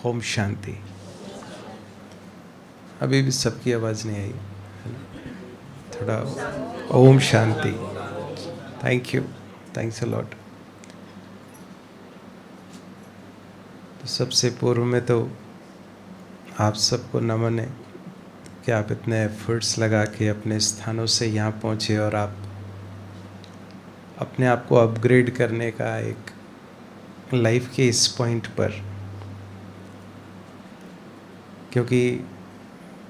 ओम शांति। अभी भी सबकी आवाज़ नहीं आई, थोड़ा ओम शांति। Thank you, thanks a lot. तो सबसे पूर्व में तो आप सबको नमन है कि आप इतने एफर्ट्स लगा के अपने स्थानों से यहाँ पहुँचे और आप अपने आप को अपग्रेड करने का एक लाइफ के इस पॉइंट पर, क्योंकि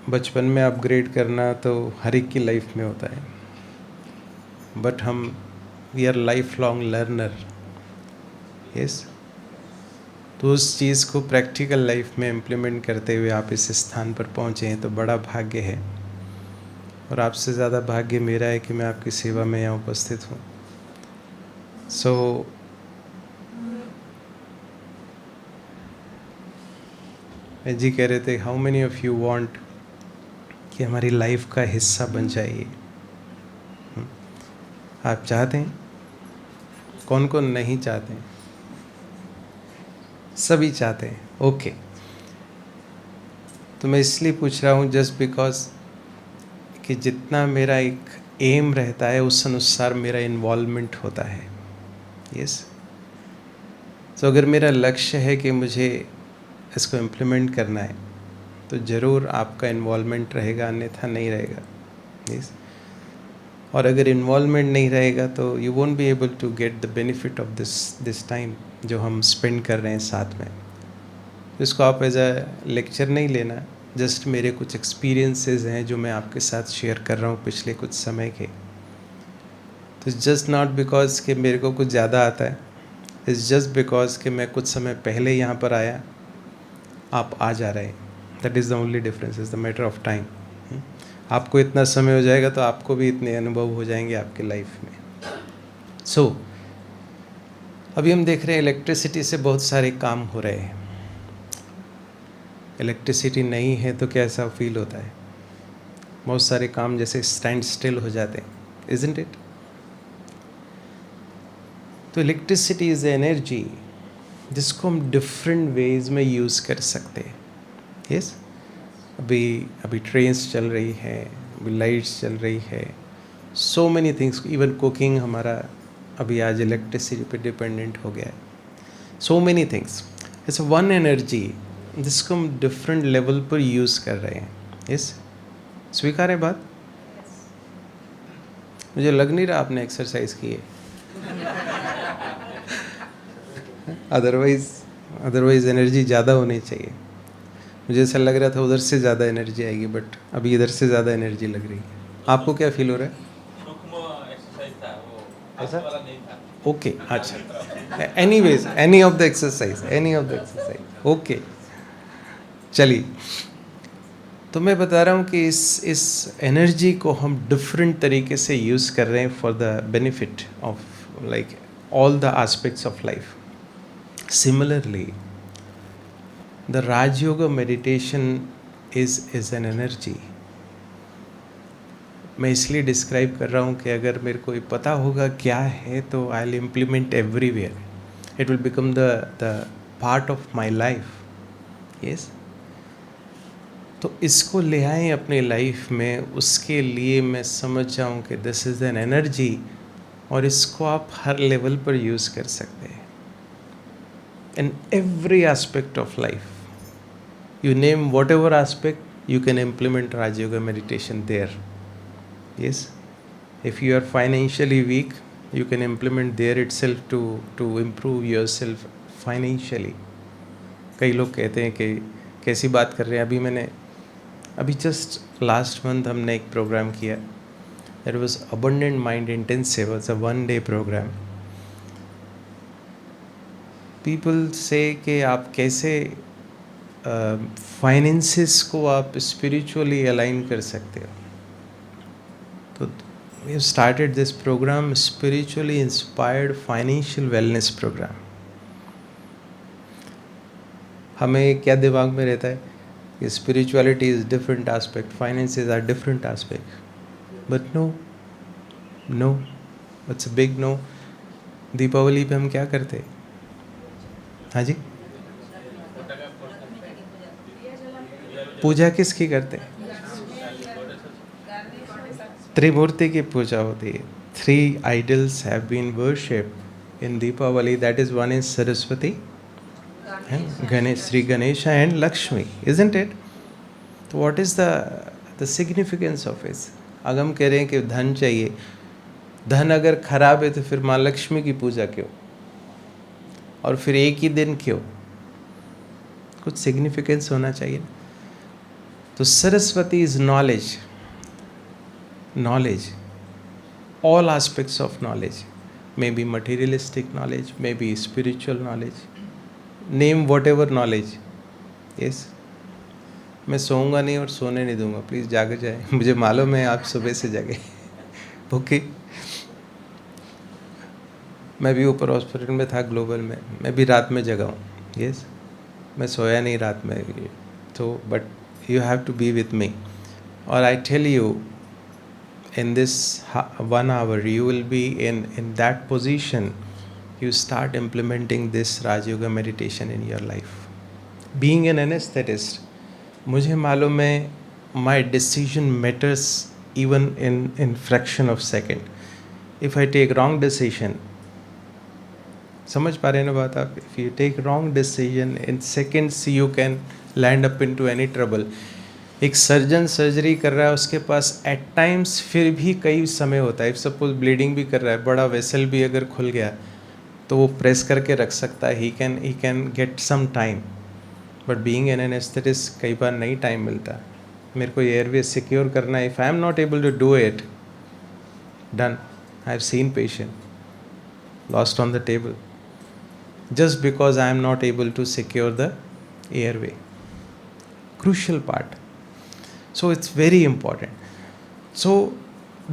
बचपन में अपग्रेड करना तो हर एक की लाइफ में होता है, बट हम we are life long learner. Yes, तो उस चीज़ को प्रैक्टिकल लाइफ में इम्प्लीमेंट करते हुए आप इस स्थान पर पहुँचे हैं तो बड़ा भाग्य है, और आपसे ज़्यादा भाग्य मेरा है कि मैं आपकी सेवा में यहाँ उपस्थित हूँ। सो जी कह रहे थे, how many of you want कि हमारी लाइफ का हिस्सा बन जाइए। आप चाहते हैं? कौन कौन नहीं चाहते हैं? सभी चाहते हैं। ओके, तो मैं इसलिए पूछ रहा हूँ जस्ट बिकॉज कि जितना मेरा एक एम रहता है उस अनुसार मेरा इन्वॉल्वमेंट होता है। यस, तो अगर मेरा लक्ष्य है कि मुझे इसको इम्प्लीमेंट करना है तो ज़रूर आपका इन्वॉल्वमेंट रहेगा, अन्यथा नहीं रहेगा। यस, और अगर इन्वॉल्वमेंट नहीं रहेगा तो you won't be able to get the benefit of this time जो हम स्पेंड कर रहे हैं साथ में। तो इसको आप एज अ लेक्चर नहीं लेना, जस्ट मेरे कुछ एक्सपीरियंसेस हैं जो मैं आपके साथ शेयर कर रहा हूँ पिछले कुछ समय के। तो जस्ट नॉट बिकॉज कि मेरे को कुछ ज़्यादा आता है, इट्स जस्ट बिकॉज कि मैं कुछ समय पहले यहाँ पर आया, आप आ जा रहे हैं। That is the only difference, is the matter of time. आपको इतना समय हो जाएगा तो आपको भी इतने अनुभव हो जाएंगे आपके लाइफ में। सो अभी हम देख रहे हैं इलेक्ट्रिसिटी से बहुत सारे काम हो रहे हैं। इलेक्ट्रिसिटी नहीं है तो कैसा फील होता है? बहुत सारे काम जैसे स्टैंड स्टिल हो जाते हैं, इजंट इट? तो इलेक्ट्रिसिटी इज़ एनर्जी जिसको हम डिफरेंट वेज में यूज़ कर सकते हैं। यस, अभी ट्रेन्स चल रही है, अभी लाइट्स चल रही है, सो मेनी थिंग्स, इवन कुकिंग हमारा अभी आज इलेक्ट्रिसिटी पे डिपेंडेंट हो गया है। सो many things, it's one energy जिसको हम डिफरेंट लेवल पर यूज़ कर रहे हैं। यस, स्वीकार है बात? मुझे लग नहीं रहा आपने एक्सरसाइज की है। अदरवाइज एनर्जी ज़्यादा होनी चाहिए। मुझे ऐसा लग रहा था उधर से ज़्यादा एनर्जी आएगी, बट अभी इधर से ज़्यादा एनर्जी लग रही है। आपको क्या फील हो रहा है? ऐसा? ओके, अच्छा, anyways, any of the exercise, okay. चलिए, तो मैं बता रहा हूँ कि इस एनर्जी को हम डिफरेंट तरीके से यूज़ कर रहे हैं for the benefit of like all the aspects of life. Similarly the Rajyoga meditation is an energy. मैं इसलिए डिस्क्राइब कर रहा हूँ कि अगर मेरे को पता होगा क्या है तो I will implement everywhere, it will become the part of my life. Yes, तो इसको ले आएँ अपने लाइफ में, उसके लिए मैं समझ जाऊँ कि दिस इज़ एन एनर्जी, और इसको आप हर लेवल पर यूज़ कर सकते हैं in every aspect of life. You name whatever aspect, you can implement Raj Yoga meditation there. Yes, if you are financially weak, you can implement there itself to improve yourself financially. कई लोग कहते हैं कि कैसी बात कर रहे हैं। अभी जस्ट लास्ट मंथ हमने एक प्रोग्राम किया, that was abundant mind intensive, it's a 1 day program. People से कि आप कैसे फाइनेंसेस को आप स्पिरिचुअली अलाइन कर सकते हो। तो we have started this program, spiritually inspired financial wellness program. हमें क्या दिमाग में रहता है कि spirituality is different aspect, finances are different aspect, but no, it's a big no. Deepavali पे हम क्या करते हैं? हाँ जी, पूजा किसकी करते हैं? त्रिमूर्ति की पूजा होती है. 3 idols have been worshipped in Deepavali. That is, one is Saraswati, and Ganesh, Sri Ganesha and Lakshmi, isn't it? So what is the significance of it? अगर हम कह रहे हैं कि धन चाहिए, धन अगर खराब है तो फिर माँ लक्ष्मी की पूजा क्यों, और फिर एक ही दिन क्यों? कुछ सिग्निफिकेंस होना चाहिए. तो Saraswati is knowledge. Knowledge, all aspects of knowledge, maybe materialistic knowledge, maybe spiritual knowledge, name whatever knowledge. Yes, मैं सोऊंगा नहीं और सोने नहीं दूंगा, प्लीज़ जाग जाए. मुझे मालूम है आप सुबह से जागे. ओके, मैं भी ऊपर हॉस्पिटल में था ग्लोबल में, मैं भी रात में जगा हूँ. यस, मैं सोया नहीं रात में, तो but you have to be with me. और I tell you, in this 1 hour you will be in that position. You start implementing this Raj Yoga meditation in your life. Being an anesthetist, मुझे मालूम है my decision matters even in fraction of second. If I take wrong decision, समझ पा रहे हैं ना बात आप? If you take wrong decision, in seconds you can land up into any trouble. एक सर्जन सर्जरी कर रहा है, उसके पास एट टाइम्स फिर भी कई समय होता है. इफ सपोज ब्लीडिंग भी कर रहा है, बड़ा वेसल भी अगर खुल गया तो वो प्रेस करके रख सकता है. He can get some time. But being an anaesthetist कई बार नहीं टाइम मिलता. मेरे को एयरवे सिक्योर करना है. If I am not able to do it, done. I have seen patient lost on the table just because I am not able to secure the airway. Crucial part. So it's very important. So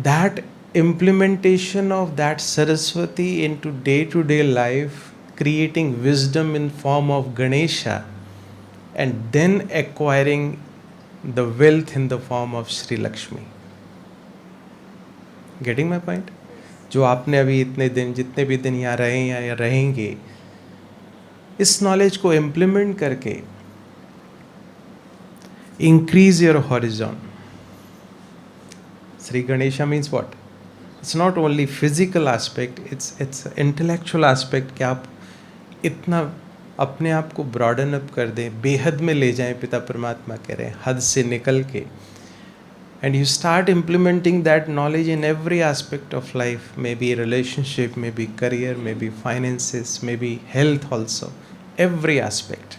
that implementation of that Saraswati into day-to-day life, creating wisdom in form of Ganesha, and then acquiring the wealth in the form of Sri Lakshmi. Getting my point? जो आपने अभी इतने दिन, जितने भी दिन यहाँ रहे या रहेंगे, इस नॉलेज को इम्प्लीमेंट करके increase your horizon. Sri Ganesha means what? It's not only physical aspect, it's intellectual aspect कि आप इतना अपने आप को broaden up कर दें, बेहद में ले जाएं. पिता परमात्मा कह रहे हैं हद से निकल के. And you start implementing that knowledge in every aspect of life, maybe relationship, maybe career, maybe finances, maybe health also, every aspect.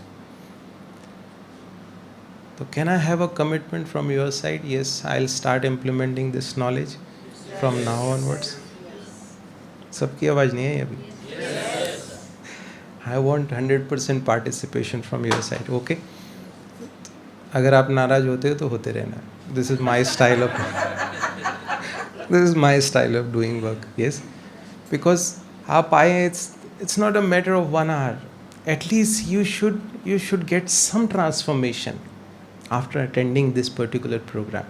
So can I have a commitment from your side? Yes, I'll start implementing this knowledge from now onwards. सबकी आवाज़ नहीं है अभी. I want 100% participation from your side. Okay? अगर आप नाराज होते हो तो होते रहना. This is my style of doing work. Yes, because आप आए, it's not a matter of 1 hour. At least you should get some transformation after attending this particular program.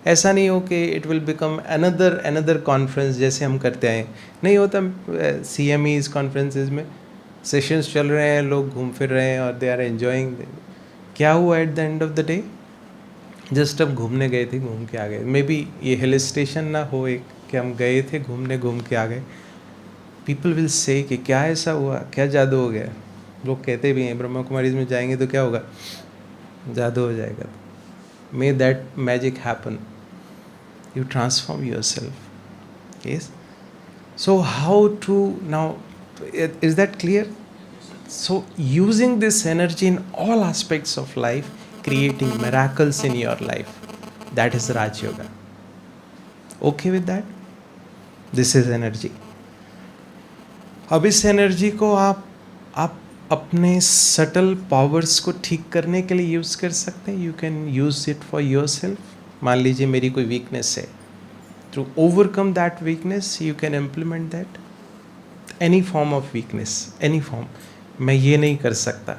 ऐसा नहीं हो कि it will become another conference जैसे हम करते हैं. नहीं होता. CMEs conferences में सेशंस चल रहे हैं, लोग घूम फिर रहे हैं और they are enjoying. क्या हुआ at the end of the day? Just अब घूमने गए थे, घूम के आ गए. मे बी ये हिल स्टेशन ना हो एक कि हम गए थे घूमने, घूम के आ गए. पीपल विल से कि क्या ऐसा हुआ, क्या जादू हो गया. लोग कहते भी हैं ब्रह्मा कुमारीज में जाएंगे तो क्या होगा, जादू हो जाएगा. May that magic happen. You transform yourself. Yes. So how to now, is that clear? So using this energy in all aspects of life, creating miracles in your life, that is Raj Yoga. Okay with that? This is energy. अब इस energy को आप अपने subtle powers को ठीक करने के लिए यूज़ कर सकते हैं. You can use it for yourself. मान लीजिए मेरी कोई वीकनेस है, to overcome that weakness you can implement that. Any form of weakness, any form. मैं ये नहीं कर सकता,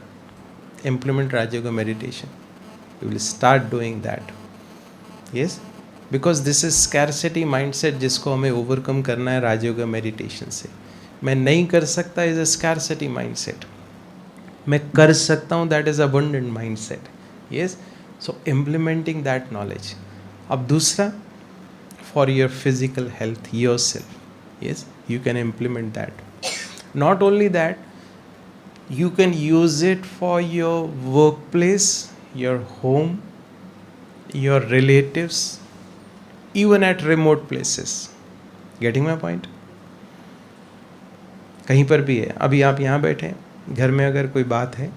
implement Raj Yoga meditation. You will start doing that. Yes, because this is scarcity mindset जिसको हमें overcome करना है Raj Yoga meditation से. मैं नहीं कर सकता is a scarcity mindset. मैं कर सकता हूँ, that is abundant mindset. Yes, So implementing that knowledge. अब दूसरा, for your physical health yourself, yes, you can implement that. Not only that, you can use it for your workplace, your home, your relatives, even at remote places. Getting my point? कहीं पर भी है, अभी आप यहाँ बैठे हैं, घर में अगर कोई बात है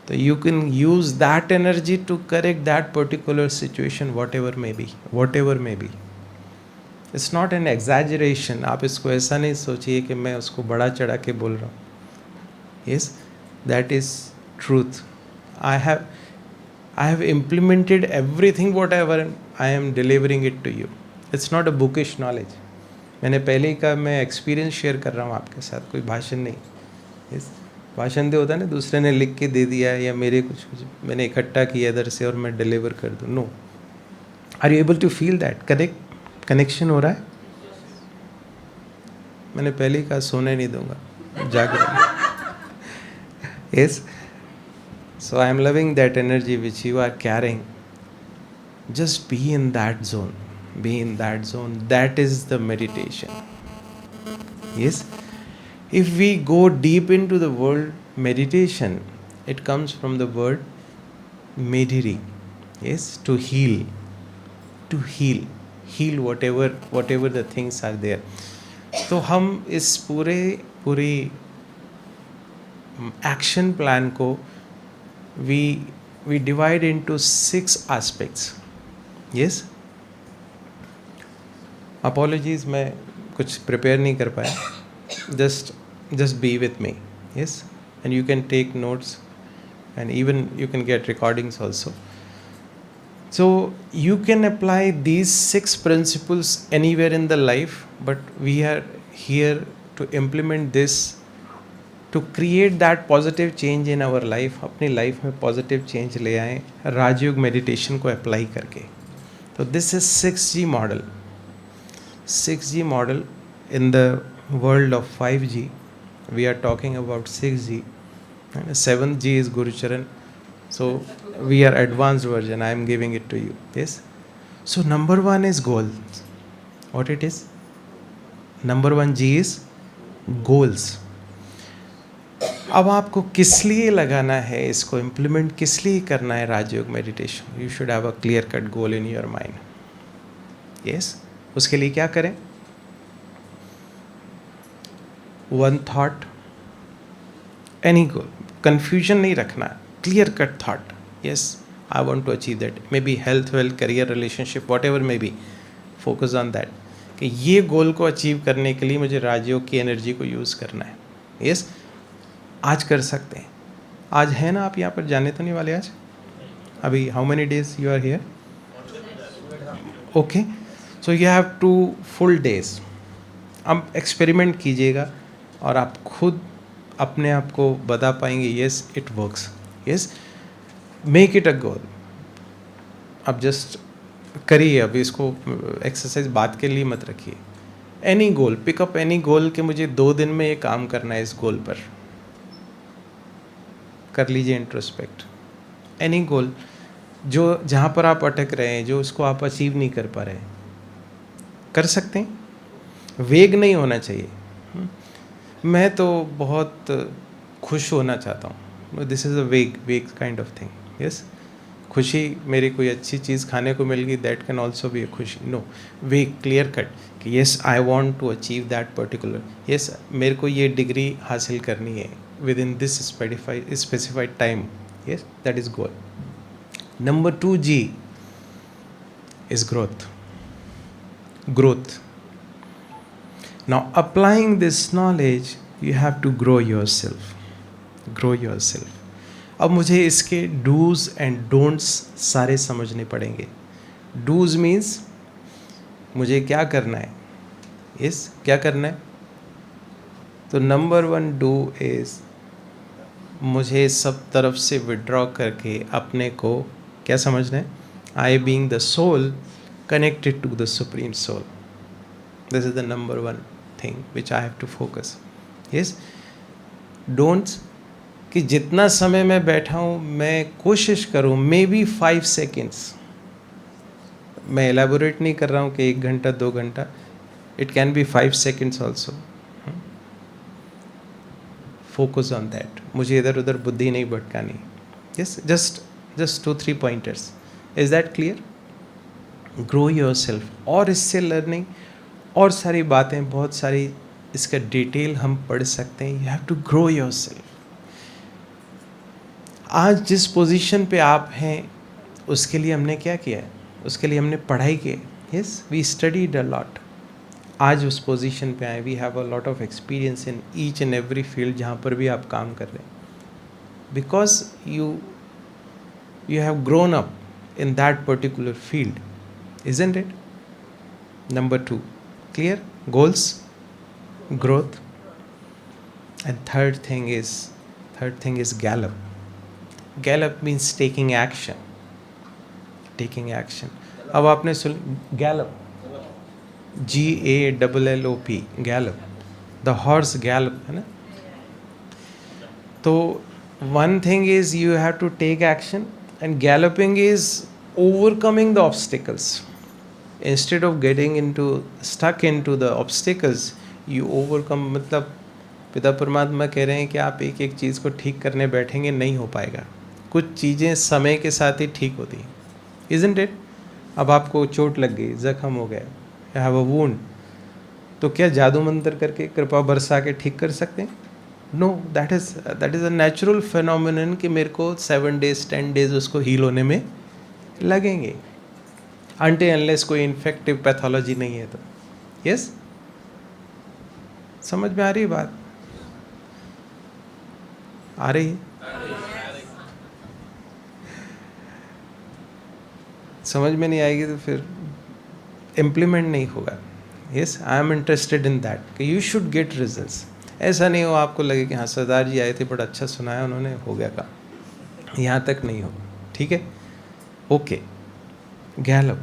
तो you can use that energy to correct that particular situation, whatever may be. It's not an exaggeration. आप इसको ऐसा नहीं सोचिए कि मैं उसको बड़ा चढ़ा के बोल रहा हूँ. Yes, that is truth. I have implemented everything whatever I am delivering it to you. It's not a bookish knowledge. मैंने पहले ही कहा, मैं एक्सपीरियंस शेयर कर रहा हूँ आपके साथ, कोई भाषण नहीं. यस, भाषण दे होता है ना, दूसरे ने लिख के दे दिया या मेरे कुछ मैंने इकट्ठा किया इधर से और मैं डिलीवर कर दूँ. No. Are you able to feel that connection हो रहा है? मैंने पहले ही कहा सोने नहीं दूंगा, जाग रहा. Yes, so I am loving that energy which you are carrying. Just be in that zone. Be in that zone. That is the meditation. Yes, if we go deep into the word meditation, it comes from the word mediri. Yes, to heal whatever the things are there. तो हम इस पूरी action plan को we divide into 6 aspects. Yes. Apologies, मैं कुछ prepare नहीं कर पाया. Just be with me. Yes, and you can take notes and even you can get recordings also. So you can apply these 6 principles anywhere in the life, but we are here to implement this to create that positive change in our life. अपनी life में positive change ले आएँ राजयोग meditation को apply करके. तो this is 6G model. 6G model. In the world of 5G, we are talking about 6G. 7G is Guru Charan. So we are advanced version. I am giving it to you. Yes. So number 1 is goal. What it is? Number 1 G is goals. अब आपको किस लिए लगाना है, इसको implement किस लिए करना है Rajyoga meditation? You should have a clear cut goal in your mind. Yes, उसके लिए क्या करें? 1 थॉट, एनी गोल. कंफ्यूजन नहीं रखना, clear cut thought. Yes, I want to achieve that. May be health, wealth, career, relationship, whatever may be. Focus on that कि ये गोल को achieve करने के लिए मुझे राजयोग की एनर्जी को यूज़ करना है. यस, आज कर सकते हैं. आज है ना, आप यहाँ पर जाने तो नहीं वाले आज? अभी how many days you are here? Okay, so you have 2 full days. अब एक्सपेरिमेंट कीजिएगा और आप खुद अपने आप को बता पाएंगे yes it works. Yes, make it a goal. अब जस्ट करिए, अभी इसको एक्सरसाइज बात के लिए मत रखिए. एनी गोल, पिकअप एनी गोल कि मुझे 2 दिन में ये काम करना है, इस गोल पर कर लीजिए इंट्रोस्पेक्ट. एनी गोल जो जहाँ पर आप अटक रहे हैं, जो उसको आप अचीव नहीं कर पा रहे हैं, कर सकते हैं. वेग नहीं होना चाहिए. मैं तो बहुत खुश होना चाहता हूँ, दिस इज़ अ वेग काइंड ऑफ थिंग. यस, खुशी मेरी कोई अच्छी चीज़ खाने को मिल गई, that can also be a खुशी. नो, वेग, क्लियर कट कि yes I want to achieve that particular. Yes, मेरे को ये डिग्री हासिल करनी है with in this specified time. Yes, that is goal. Number 2G is growth. Now applying this knowledge, you have to grow yourself. अब मुझे इसके dos and don'ts सारे समझने पड़ेंगे. डूज मीन्स मुझे क्या करना है. यस, क्या करना है? तो नंबर 1 डू इज मुझे सब तरफ से विड्रॉ करके अपने को क्या समझना है? I being the soul connected to the Supreme Soul. This is the number 1 thing which I have to focus. Yes, don'ts कि जितना समय मैं बैठा हूँ मैं कोशिश करूँ मे बी 5 सेकेंड्स, मैं एलेबोरेट नहीं कर रहा हूँ कि 1 घंटा 2 घंटा, it can be 5 seconds also, focus on that, मुझे इधर उधर बुद्धि नहीं भटकानी. Yes, just 2-3 pointers. Is that clear? Grow yourself. और इससे लर्निंग और सारी बातें, बहुत सारी इसका डिटेल हम पढ़ सकते हैं. You have to grow yourself. आज जिस पोजीशन पे आप हैं उसके लिए हमने क्या किया है? उसके लिए हमने पढ़ाई की है. Yes, we studied a lot. आज उस पोजीशन पे आए. We have a lot of experience in each and every field जहाँ पर भी आप काम कर रहे हैं, because you have grown up in that particular field, isn't it? Number 2, clear? Goals, growth. And third thing is gallop. Gallop means taking action. अब आपने सुन gallop, GALLOP, gallop, the horse gallop, है ना? तो one thing is you have to take action. And galloping is overcoming the obstacles. Instead of getting stuck into the obstacles, you overcome. मतलब पिता परमात्मा कह रहे हैं कि आप एक एक चीज़ को ठीक करने बैठेंगे नहीं हो पाएगा. कुछ चीज़ें समय के साथ ही ठीक होती हैं. Isn't it? अब आपको चोट लग गई, जख्म हो गया, you have a wound, तो क्या जादू मंत्र करके कृपा बरसा के ठीक कर सकते हैं? No, that is a natural phenomenon कि मेरे को 7 days 10 days उसको हील होने में लगेंगे, अनटिल अनलेस कोई इन्फेक्टिव पैथोलॉजी नहीं है तो. यस, समझ में आ रही है बात? आ रही है? समझ में नहीं आएगी तो फिर इम्प्लीमेंट नहीं होगा. Yes, I am interested in that कि यू शुड गेट रिजल्ट्स. ऐसा नहीं हो आपको लगे कि हाँ सरदार जी आए थे बड़ा अच्छा सुनाया उन्होंने, हो गया काम. यहाँ तक नहीं हो. ठीक है, ओके. गैलप.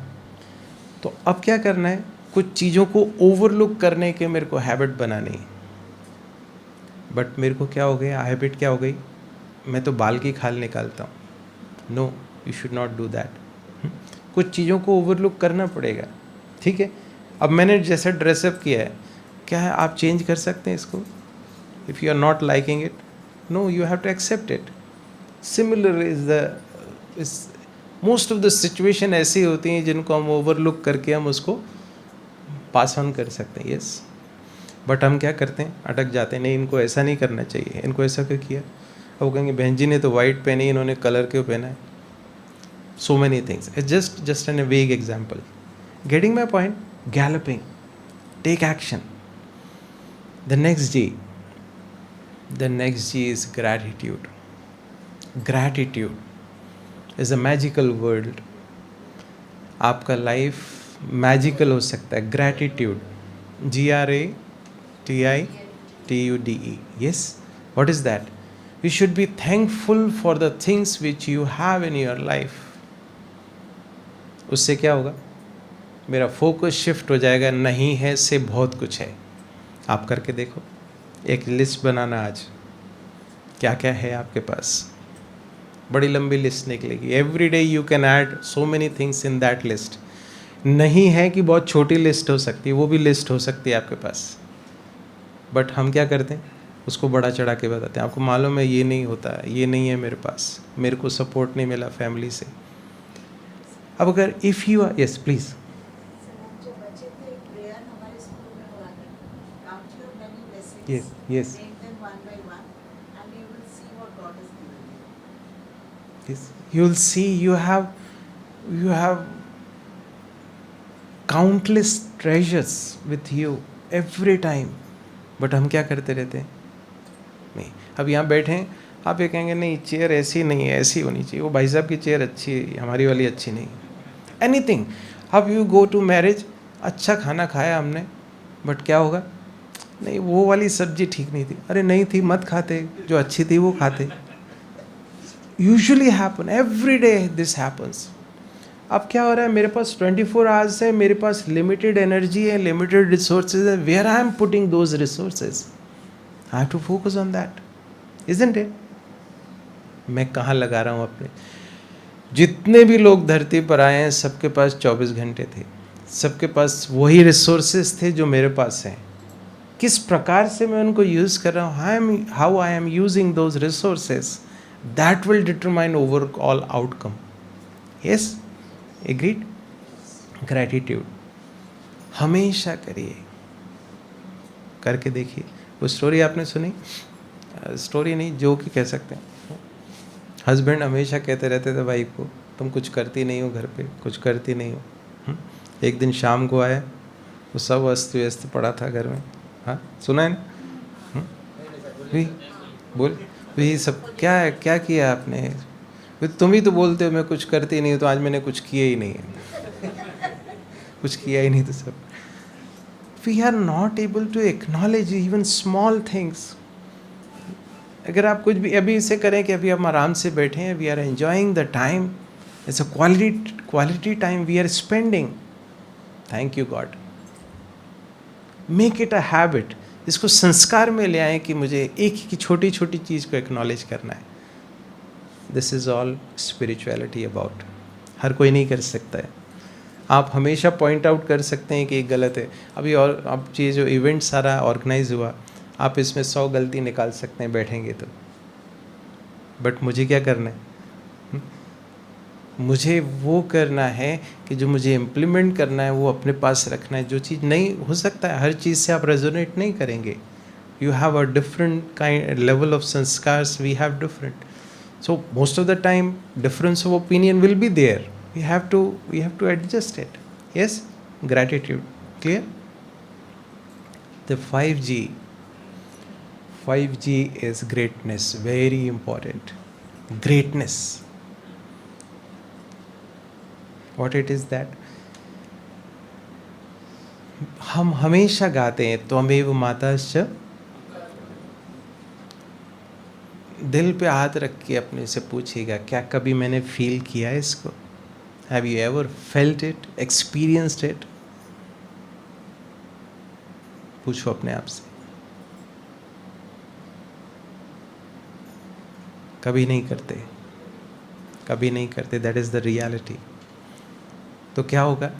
तो अब क्या करना है? कुछ चीज़ों को ओवरलुक करने के मेरे को हैबिट बनानी है. बट मेरे को क्या हो गया, हैबिट क्या हो गई, मैं तो बाल की खाल निकालता हूँ. No, you should not do that. कुछ चीज़ों को ओवरलुक करना पड़ेगा. ठीक है, अब मैंने जैसे ड्रेसअप किया है, क्या है आप चेंज कर सकते हैं इसको? If you are not liking it, no, you have to accept it. Similar is most of the situation ऐसी होती हैं जिनको हम overlook करके हम उसको pass on कर सकते हैं. Yes, but हम क्या करते हैं, अटक जाते हैं. नहीं, इनको ऐसा नहीं करना चाहिए, इनको ऐसा क्यों किया? अब वो कहेंगे बहन जी ने तो वाइट पहनी, इन्होंने कलर क्यों पहना है? So many things. It's just a vague example. Getting my point? Galloping. Take action. The next G is gratitude. Gratitude is a magical word. आपका लाइफ मैजिकल हो सकता है. Gratitude, GRATITUDE. Yes, what is that? You should be thankful for the things which you have in your life. उससे क्या होगा? मेरा focus shift हो जाएगा. नहीं है से बहुत कुछ है. आप करके देखो. एक लिस्ट बनाना आज, क्या क्या है आपके पास. बड़ी लंबी लिस्ट निकलेगी. Every day you can add so many things in that list. नहीं है कि बहुत छोटी लिस्ट हो सकती है, वो भी लिस्ट हो सकती है आपके पास. बट हम क्या करते हैं, उसको बड़ा चढ़ा के बताते हैं. आपको मालूम है ये नहीं होता है, ये नहीं है मेरे पास, मेरे को सपोर्ट नहीं मिला फैमिली से. अब अगर if you are, yes please. Yes, yes. Take them one by one, and you will see what God has given you. Yes, you will see you have countless treasures with you every time. But हम क्या करते रहते हैं? नहीं, अब यहाँ बैठे हैं, आप ये कहेंगे नहीं चेयर ऐसी नहीं है, ऐसी होनी चाहिए, वो भाई साहब की चेयर अच्छी है, हमारी वाली अच्छी नहीं. एनीथिंग. अब यू गो टू मैरिज, अच्छा खाना खाया हमने, बट क्या होगा? नहीं वो वाली सब्जी ठीक नहीं थी. अरे नहीं थी मत खाते, जो अच्छी थी वो खाते. Usually happen every day, this happens. अब क्या हो रहा है, मेरे पास 24 आवर्स है, मेरे पास लिमिटेड एनर्जी है, लिमिटेड रिसोर्सेज है. Where I am putting those resources, I have to focus on that, isn't it? मैं कहाँ लगा रहा हूँ अपने। जितने भी लोग धरती पर आए हैं सबके पास 24 घंटे थे, सबके पास वही रिसोर्सेज थे जो मेरे पास हैं। किस प्रकार से मैं उनको यूज़ कर रहा हूँ, how I am using those resources, that will determine overall outcome. Yes, agreed. Gratitude हमेशा करिए, करके देखिए। वो स्टोरी आपने सुनी, स्टोरी नहीं जोक ही कह सकते हैं। हस्बैंड हमेशा कहते रहते थे वाइफ को, तुम कुछ करती नहीं हो घर पे, कुछ करती नहीं हो। एक दिन शाम को आया, वो सब अस्त व्यस्त पड़ा था घर में। हाँ, सुना है ना? भी बोल भी सब क्या है, क्या किया आपने? तुम ही तो बोलते हो मैं कुछ करती नहीं हूँ, तो आज मैंने कुछ किया ही नहीं है। कुछ किया ही नहीं तो सब। We are not able to acknowledge even small things. अगर आप कुछ भी अभी इसे करें कि अभी हम आराम से बैठे हैं, we are enjoying the time, it's a quality time we are spending. Thank you God. Make it a habit. इसको संस्कार में ले आएं कि मुझे एक ही छोटी छोटी चीज़ को एक्नॉलेज करना है। This is all spirituality about. हर कोई नहीं कर सकता है। आप हमेशा पॉइंट आउट कर सकते हैं कि ये गलत है। अभी और अब ये जो इवेंट सारा ऑर्गेनाइज हुआ, आप इसमें 100 गलती निकाल सकते हैं बैठेंगे तो, बट मुझे क्या करना है? मुझे वो करना है कि जो मुझे इम्प्लीमेंट करना है वो अपने पास रखना है। जो चीज़ नहीं हो सकता है, हर चीज़ से आप रेजोनेट नहीं करेंगे। You have a different kind level of संस्कार्स, we have different, so most of the time difference of opinion will be there. We have to adjust it. Yes, gratitude. Clear? The 5G is greatness, very important. Greatness, what it is that हम हमेशा गाते हैं, त्वमेव माताश्च। दिल पे हाथ रख के अपने से पूछिएगा, क्या कभी मैंने फील किया है इसको? Have you ever felt it, experienced it? पूछो अपने आप से। कभी नहीं करते, कभी नहीं करते। That is the reality. तो क्या होगा?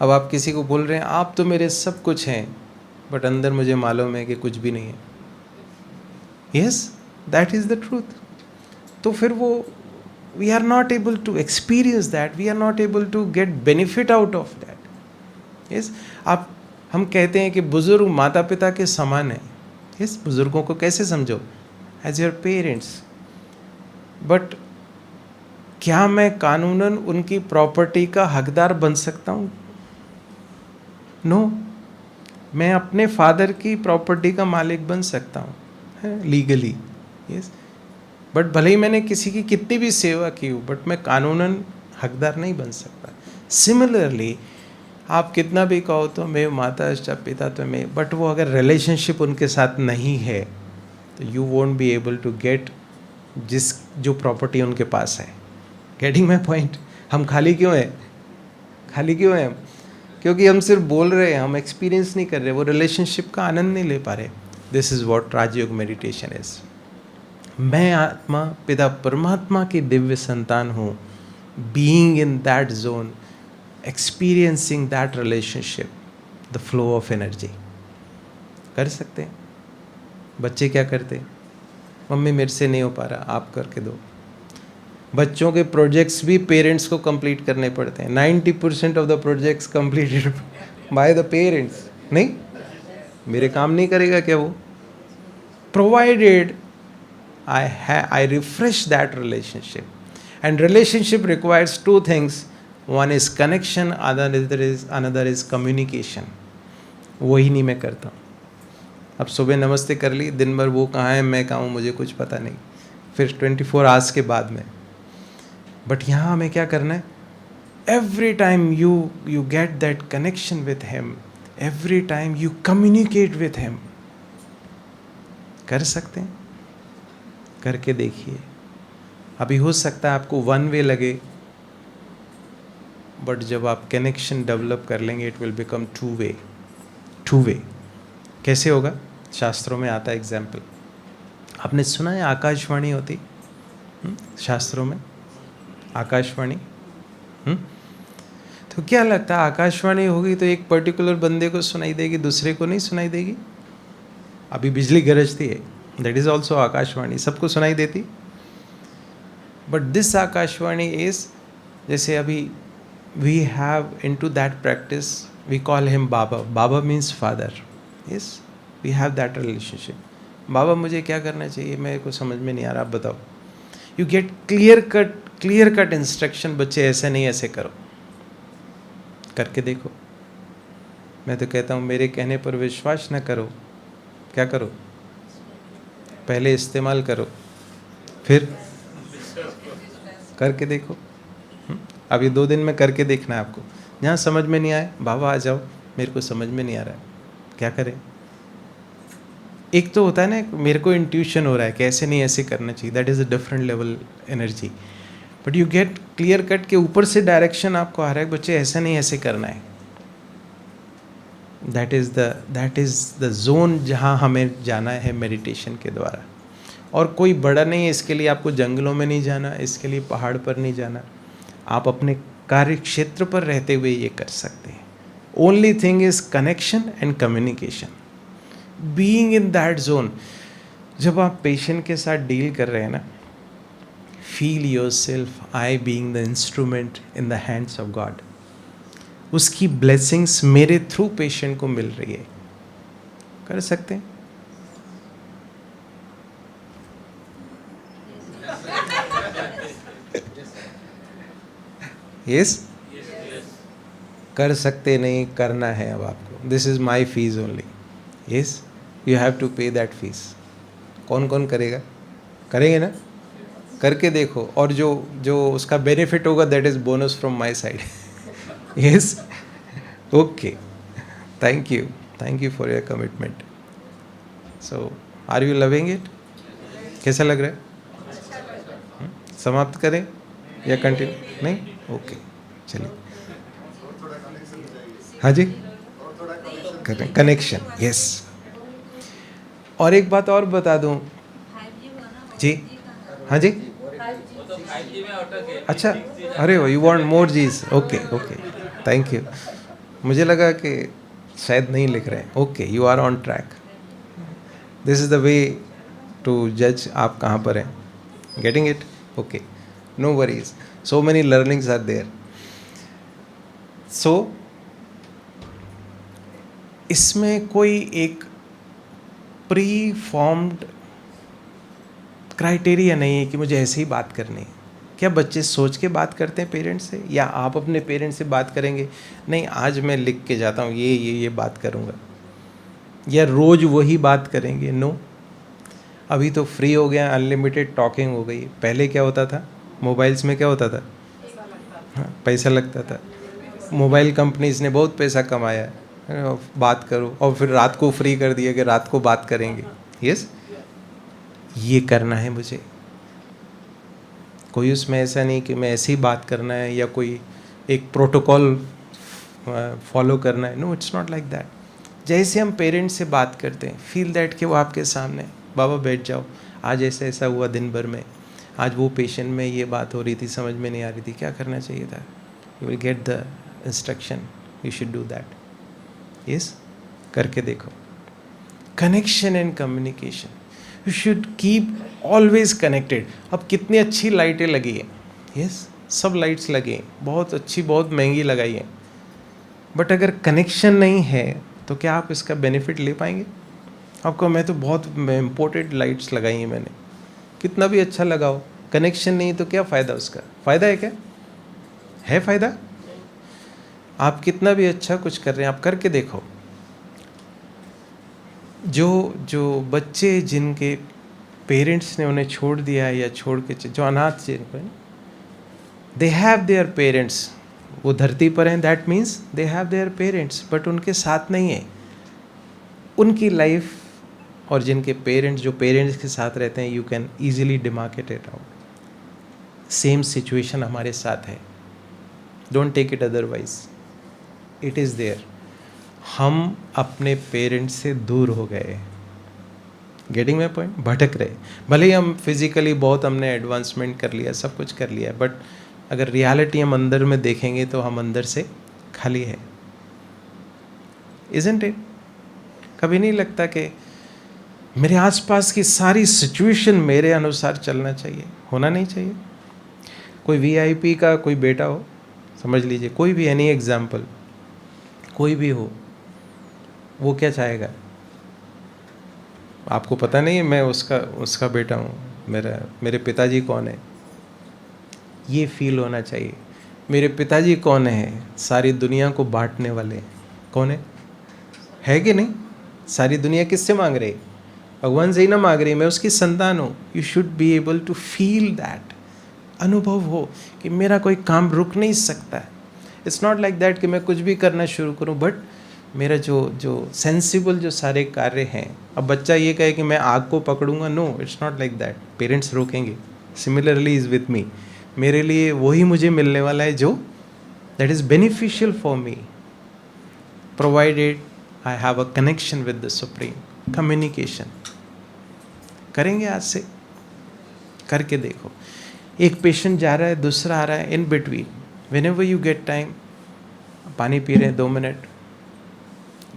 अब आप किसी को बोल रहे हैं आप तो मेरे सब कुछ हैं, बट अंदर मुझे मालूम है कि कुछ भी नहीं है। Yes, that is the truth. तो फिर वो we are not able to experience that, we are not able to get benefit out of that. Yes, आप हम कहते हैं कि बुजुर्ग माता पिता के समान है। यस, बुजुर्गों को कैसे समझो? As your parents. बट क्या मैं कानूनन उनकी प्रॉपर्टी का हकदार बन सकता हूँ? नो। मैं अपने फादर की प्रॉपर्टी का मालिक बन सकता हूँ लीगली। यस, बट भले ही मैंने किसी की कितनी भी सेवा की हो, बट मैं कानूनन हकदार नहीं बन सकता। सिमिलरली आप कितना भी कहो तो मैं माता पिता तो मैं, बट वो अगर रिलेशनशिप उनके साथ नहीं है तो you won't be able to get जो प्रॉपर्टी उनके पास है। Getting my point? हम खाली क्यों हैं? खाली क्यों हैं हम? क्योंकि हम सिर्फ बोल रहे हैं, हम एक्सपीरियंस नहीं कर रहे, वो रिलेशनशिप का आनंद नहीं ले पा रहे। This is what Rajyoga meditation is. मैं आत्मा पिता परमात्मा की दिव्य संतान हूँ, being in that zone, experiencing that relationship, the flow of energy. कर सकते हैं। बच्चे क्या करते? मम्मी मेरे से नहीं हो पा रहा, आप करके दो। बच्चों के प्रोजेक्ट्स भी पेरेंट्स को कंप्लीट करने पड़ते हैं। 90% of the projects completed by the parents. नहीं, मेरे काम नहीं करेगा क्या वो? Provided I refresh that relationship. And relationship requires two things. One is connection, another is communication. वही नहीं मैं करता हूँ। अब सुबह नमस्ते कर ली, दिन भर वो कहाँ है मैं कहाँ हूँ मुझे कुछ पता नहीं, फिर 24 आवर्स के बाद में। बट यहाँ हमें क्या करना है? Every time you get that connection with him, every time you communicate with him. कर सकते हैं? करके देखिए। अभी हो सकता है आपको वन वे लगे, बट जब आप कनेक्शन डेवलप कर लेंगे it will become two way. कैसे होगा? शास्त्रों में आता है एग्जाम्पल। आपने सुना है आकाशवाणी होती, शास्त्रों में आकाशवाणी। तो क्या लगता है आकाशवाणी होगी तो एक पर्टिकुलर बंदे को सुनाई देगी, दूसरे को नहीं सुनाई देगी? अभी बिजली गरजती है, दैट इज ऑल्सो आकाशवाणी, सबको सुनाई देती। बट दिस आकाशवाणी इज, जैसे अभी we have into that practice, we call him Baba. Baba means father. Yes, we have that relationship. Baba मुझे क्या करना चाहिए, मेरे को समझ में नहीं आ रहा, आप बताओ। You get clear cut instruction, बच्चे ऐसे नहीं ऐसे करो, करके देखो। मैं तो कहता हूँ मेरे कहने पर विश्वास न करो, क्या करो, पहले इस्तेमाल करो, फिर करके देखो। अब ये 2 दिन में करके देखना है आपको। जहाँ समझ में नहीं आए, बाबा आ जाओ, मेरे को समझ में नहीं आ रहा है, क्या करें। एक तो होता है ना, मेरे को इंट्यूशन हो रहा है कि ऐसे नहीं ऐसे करना चाहिए, that is a different level energy. But you get clear cut के ऊपर से डायरेक्शन आपको आ रहा है, बच्चे ऐसा नहीं ऐसे करना है। दैट इज़ द जोन जहाँ हमें जाना है मेडिटेशन के द्वारा। और कोई बड़ा नहीं है, इसके लिए आपको जंगलों में नहीं जाना, इसके लिए पहाड़ पर नहीं जाना, आप अपने कार्य क्षेत्र पर रहते हुए ये कर सकते हैं। Only thing is connection and communication, being in that zone. जब आप पेशेंट के साथ डील कर रहे हैं ना, feel your self I being the instrument in the hands of God. उसकी ब्लेसिंग्स मेरे थ्रू पेशेंट को मिल रही है, कर सकते हैं। यस, कर सकते नहीं, करना है अब आपको। This is my fees only. Yes, you have to pay that fees. कौन कौन करेगा, करेंगे ना, करके देखो। और जो उसका बेनिफिट होगा, that is bonus from my side. Yes, okay, thank you for your commitment. So are you loving it? कैसा लग रहा है? समाप्त करें या कंटिन्यू? नहीं, ओके, चलिए। हाँ जी, कनेक्शन, यस। और एक बात और बता दूं जी, हाँ जी, अच्छा, अरे यू वांट मोर जीज, ओके, थैंक यू। मुझे लगा कि शायद नहीं लिख रहे हैं। Okay, you are on track. This is the way to जज आप कहाँ पर हैं। Getting it? Okay, no worries, so many learnings are there. So इसमें कोई एक प्री फॉर्म्ड क्राइटेरिया नहीं है कि मुझे ऐसे ही बात करनी है। क्या बच्चे सोच के बात करते हैं पेरेंट्स से, या आप अपने पेरेंट्स से बात करेंगे, नहीं आज मैं लिख के जाता हूँ ये बात करूँगा, या रोज़ वही बात करेंगे? नो, अभी तो फ्री हो गया, अनलिमिटेड टॉकिंग हो गई। पहले क्या होता था, मोबाइल्स में क्या होता था, हाँ, पैसा लगता था। मोबाइल कंपनीज ने बहुत पैसा कमाया, बात करो, और फिर रात को फ्री कर दिया कि रात को बात करेंगे। यस, ये करना है मुझे। कोई उसमें ऐसा नहीं कि मैं ऐसे ही बात करना है या कोई एक प्रोटोकॉल फॉलो करना है। No, it's not like that. जैसे हम पेरेंट्स से बात करते हैं, फील दैट कि वो आपके सामने, बाबा बैठ जाओ, आज ऐसा ऐसा हुआ दिन भर में, आज वो पेशेंट में ये बात हो रही थी, समझ में नहीं आ रही थी, क्या करना चाहिए था। You will get the instruction, you should do that. Yes, करके देखो। Connection and communication, you should keep always connected. अब कितनी अच्छी लाइटें लगी हैं, यस, सब लाइट्स लगी हैं, बहुत अच्छी, बहुत महंगी लगाई हैं, बट अगर कनेक्शन नहीं है तो क्या आप इसका बेनिफिट ले पाएंगे? आपको, मैं तो बहुत इम्पोर्टेड लाइट्स लगाई हैं मैंने, कितना भी अच्छा लगाओ, कनेक्शन नहीं तो क्या फ़ायदा उसका? फ़ायदा है क्या? है फ़ायदा? आप कितना भी अच्छा कुछ कर रहे हैं, आप करके देखो। जो बच्चे जिनके पेरेंट्स ने उन्हें छोड़ दिया है या छोड़ के, जो अनाथ जिनको है, दे हैव देयर पेरेंट्स, वो धरती पर हैं, that means they have their parents, but उनके साथ नहीं है उनकी लाइफ। और जिनके पेरेंट्स, जो पेरेंट्स के साथ रहते हैं, you can easily demarcate it out. Same situation हमारे साथ है, don't take it otherwise, it is there. हम अपने पेरेंट्स से दूर हो गए, गेटिंग माई पॉइंट? भटक रहे, भले ही हम फिजिकली बहुत हमने एडवांसमेंट कर लिया, सब कुछ कर लिया, बट अगर रियलिटी हम अंदर में देखेंगे तो हम अंदर से खाली है। Isn't it? कभी नहीं लगता कि मेरे आसपास की सारी सिचुएशन मेरे अनुसार चलना चाहिए, होना नहीं चाहिए? कोई वीआईपी का कोई बेटा हो, समझ लीजिए, कोई भी, एनी एग्जाम्पल, कोई भी हो, वो क्या चाहेगा? आपको पता नहीं है मैं उसका बेटा हूँ, मेरे पिताजी कौन है, ये फील होना चाहिए। मेरे पिताजी कौन है? सारी दुनिया को बांटने वाले कौन है कि नहीं? सारी दुनिया किससे मांग रही? भगवान से ही ना मांग रही, मैं उसकी संतान हूँ। You should be able to feel that, अनुभव हो कि मेरा कोई काम रुक नहीं सकता है। इट्स नॉट लाइक दैट कि मैं कुछ भी करना शुरू करूँ, बट मेरा जो सेंसिबल जो सारे कार्य हैं, अब बच्चा ये कहे कि मैं आग को पकड़ूंगा, no, it's not like that, parents रोकेंगे। सिमिलरली इज़ विथ मी, मेरे लिए वही मुझे मिलने वाला है जो that is beneficial for me, provided I have a connection with the supreme. Communication करेंगे, आज से करके देखो। एक पेशेंट जा रहा है, दूसरा आ रहा है, in between when ever you get time, पानी पी रहे हैं 2 मिनट,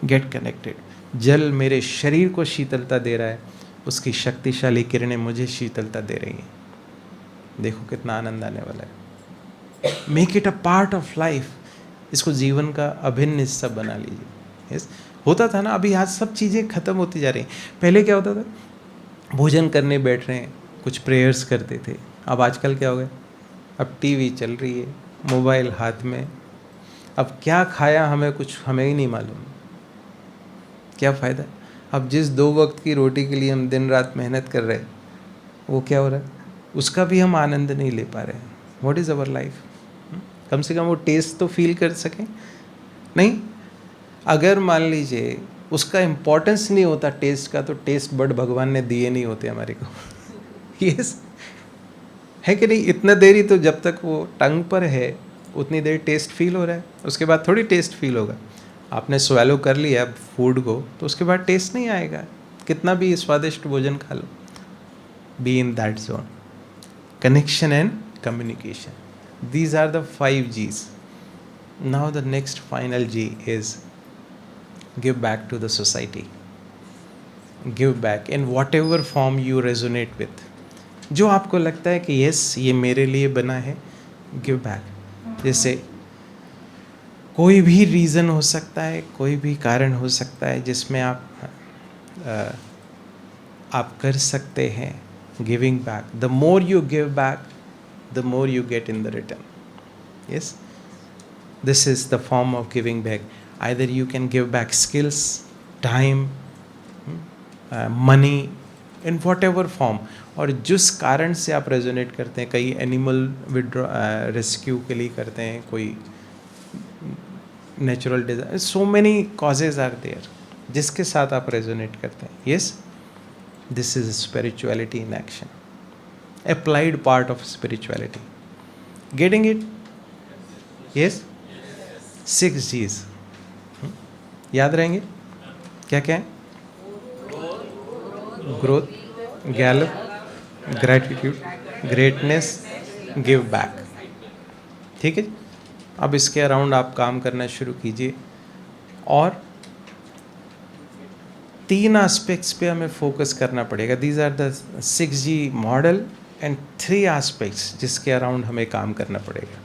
गेट कनेक्टेड। जल मेरे शरीर को शीतलता दे रहा है, उसकी शक्तिशाली किरणें मुझे शीतलता दे रही हैं। देखो कितना आनंद आने वाला है। Make it a part of life, इसको जीवन का अभिन्न हिस्सा बना लीजिए। यस, होता था ना, अभी आज सब चीज़ें खत्म होती जा रही हैं। पहले क्या होता था, भोजन करने बैठ रहे हैं, कुछ प्रेयर्स करते थे। अब आजकल क्या हो गया, अब टीवी चल रही है, मोबाइल हाथ में, अब क्या खाया हमें ही नहीं मालूम, क्या फ़ायदा। अब जिस 2 वक्त की रोटी के लिए हम दिन रात मेहनत कर रहे हैं, वो क्या हो रहा है, उसका भी हम आनंद नहीं ले पा रहे हैं। What is our life? कम से कम वो टेस्ट तो फील कर सकें। नहीं, अगर मान लीजिए उसका इम्पोर्टेंस नहीं होता टेस्ट का, तो टेस्ट बड भगवान ने दिए नहीं होते हमारे को। यस, है कि नहीं? इतना देर ही तो, जब तक वो टंग पर है उतनी देर टेस्ट फील हो रहा है, उसके बाद थोड़ी टेस्ट फील होगा। आपने स्वेलो कर लिया फूड को, तो उसके बाद टेस्ट नहीं आएगा, कितना भी स्वादिष्ट भोजन खा लो। Be in that zone, connection and communication. These are the 5 G's. Now the next final G is give back to the society. Give back in whatever form you resonate with. जो आपको लगता है कि yes ये मेरे लिए बना है, give back. जैसे कोई भी रीज़न हो सकता है, कोई भी कारण हो सकता है जिसमें आप कर सकते हैं giving back. The more you give back, the more you get in the return. Yes, this is the form of giving back. Either you can give back skills, time, money, in whatever form. और जिस कारण से आप resonate करते हैं, कई animal rescue के लिए करते हैं, कोई natural disaster, so many causes are there जिसके साथ आप रेजोनेट करते हैं. Yes, this is spirituality in action, applied part of spirituality. Getting it? Yes? 6 G's. याद रहेंगे क्या क्या है? Growth, Gallup, gratitude, greatness, give back. ठीक है, अब इसके अराउंड आप काम करना शुरू कीजिए. और 3 एस्पेक्ट्स पे हमें फोकस करना पड़ेगा. These are the 6G model and 3 aspects जिसके अराउंड हमें काम करना पड़ेगा.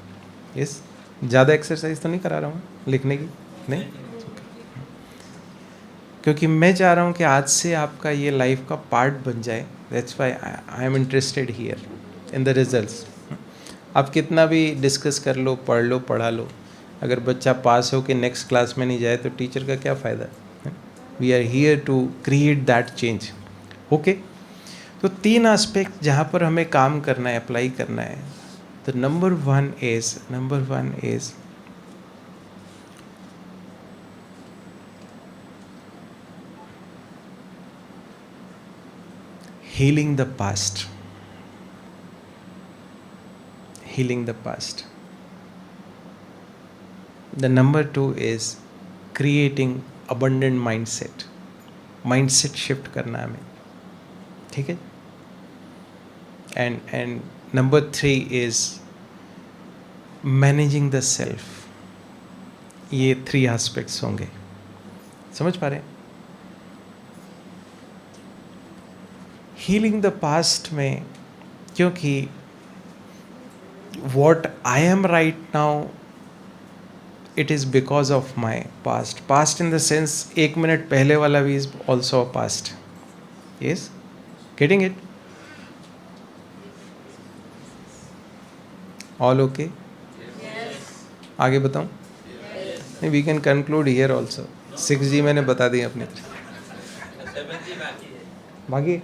यस, ज़्यादा एक्सरसाइज तो नहीं करा रहा हूँ लिखने की, नहीं, क्योंकि मैं चाह रहा हूँ कि आज से आपका ये लाइफ का पार्ट बन जाए. That's why I am interested here in the results. आप कितना भी डिस्कस कर लो, पढ़ लो, पढ़ा लो, अगर बच्चा पास हो के नेक्स्ट क्लास में नहीं जाए तो टीचर का क्या फ़ायदा. We are here to create that change. Okay? तो 3 एस्पेक्ट जहाँ पर हमें काम करना है, अप्लाई करना है. तो number one is healing the past. Healing the past. The number 2 is creating abundant mindset. Mindset shift करना हमें. ठीक है. And number 3 is managing the self. ये 3 एस्पेक्ट्स होंगे. समझ पा रहे हैं? हीलिंग द पास्ट में, क्योंकि what I am right now, it is because of my past. Past in the sense, 1 minute पहले वाला भी is also a past. Yes? Getting it? All okay? Yes. आगे बताऊं? Yes. We can conclude here also. 6G मैंने बता दिया अपने. 7G बाकी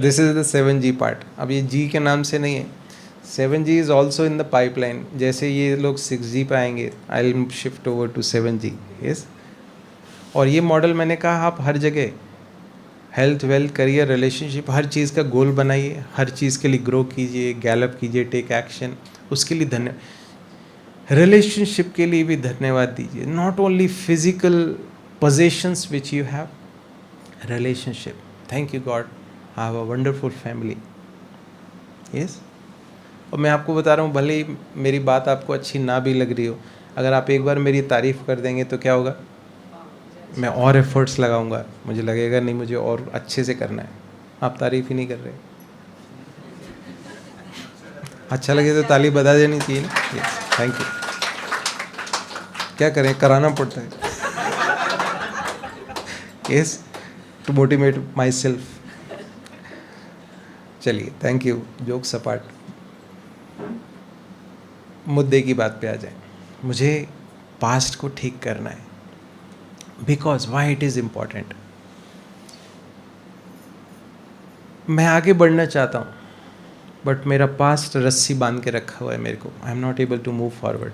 this is the 7G part. अब ये G के नाम से नहीं है. 7G is also in the pipeline. जैसे ये लोग 6G पे आएंगे, I will shift over to 7G. Yes. और ये मॉडल मैंने कहा आप हर जगह हेल्थ, वेल्थ, करियर, रिलेशनशिप, हर चीज़ का गोल बनाइए. हर चीज़ के लिए ग्रो कीजिए, गैलअप कीजिए, टेक एक्शन. उसके लिए रिलेशनशिप के लिए भी धन्यवाद दीजिए. Not only physical possessions which you have, relationship. Thank you God, I have a wonderful family. Yes. और मैं आपको बता रहा हूँ, भले ही मेरी बात आपको अच्छी ना भी लग रही हो, अगर आप एक बार मेरी तारीफ़ कर देंगे तो क्या होगा, मैं और एफर्ट्स लगाऊंगा. मुझे लगेगा नहीं, मुझे और अच्छे से करना है. आप तारीफ़ ही नहीं कर रहे. अच्छा लगे तो ताली बजा देनी चाहिए ना. Yes, thank you. क्या करें, कराना पड़ता है. Yes, to motivate my self. चलिए, थैंक यू. जोक सपाट. मुद्दे की बात पे आ जाए. मुझे पास्ट को ठीक करना है. Because why it is important. मैं आगे बढ़ना चाहता हूँ, बट मेरा पास्ट रस्सी बांध के रखा हुआ है मेरे को. I am not able to move forward.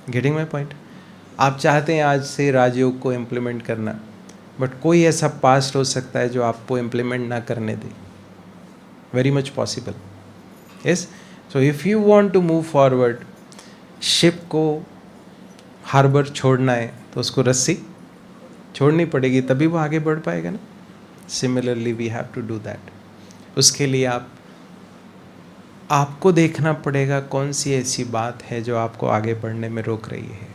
Getting my point. आप चाहते हैं आज से राजयोग को इम्प्लीमेंट करना, बट कोई ऐसा पास्ट हो सकता है जो आपको इम्प्लीमेंट ना करने दे. Very much possible. Yes. So if you want to move forward, ship को हार्बर छोड़ना है तो उसको रस्सी छोड़नी पड़ेगी, तभी वो आगे बढ़ पाएगा ना. Similarly we have to do that. उसके लिए आपको देखना पड़ेगा कौन सी ऐसी बात है जो आपको आगे बढ़ने में रोक रही है.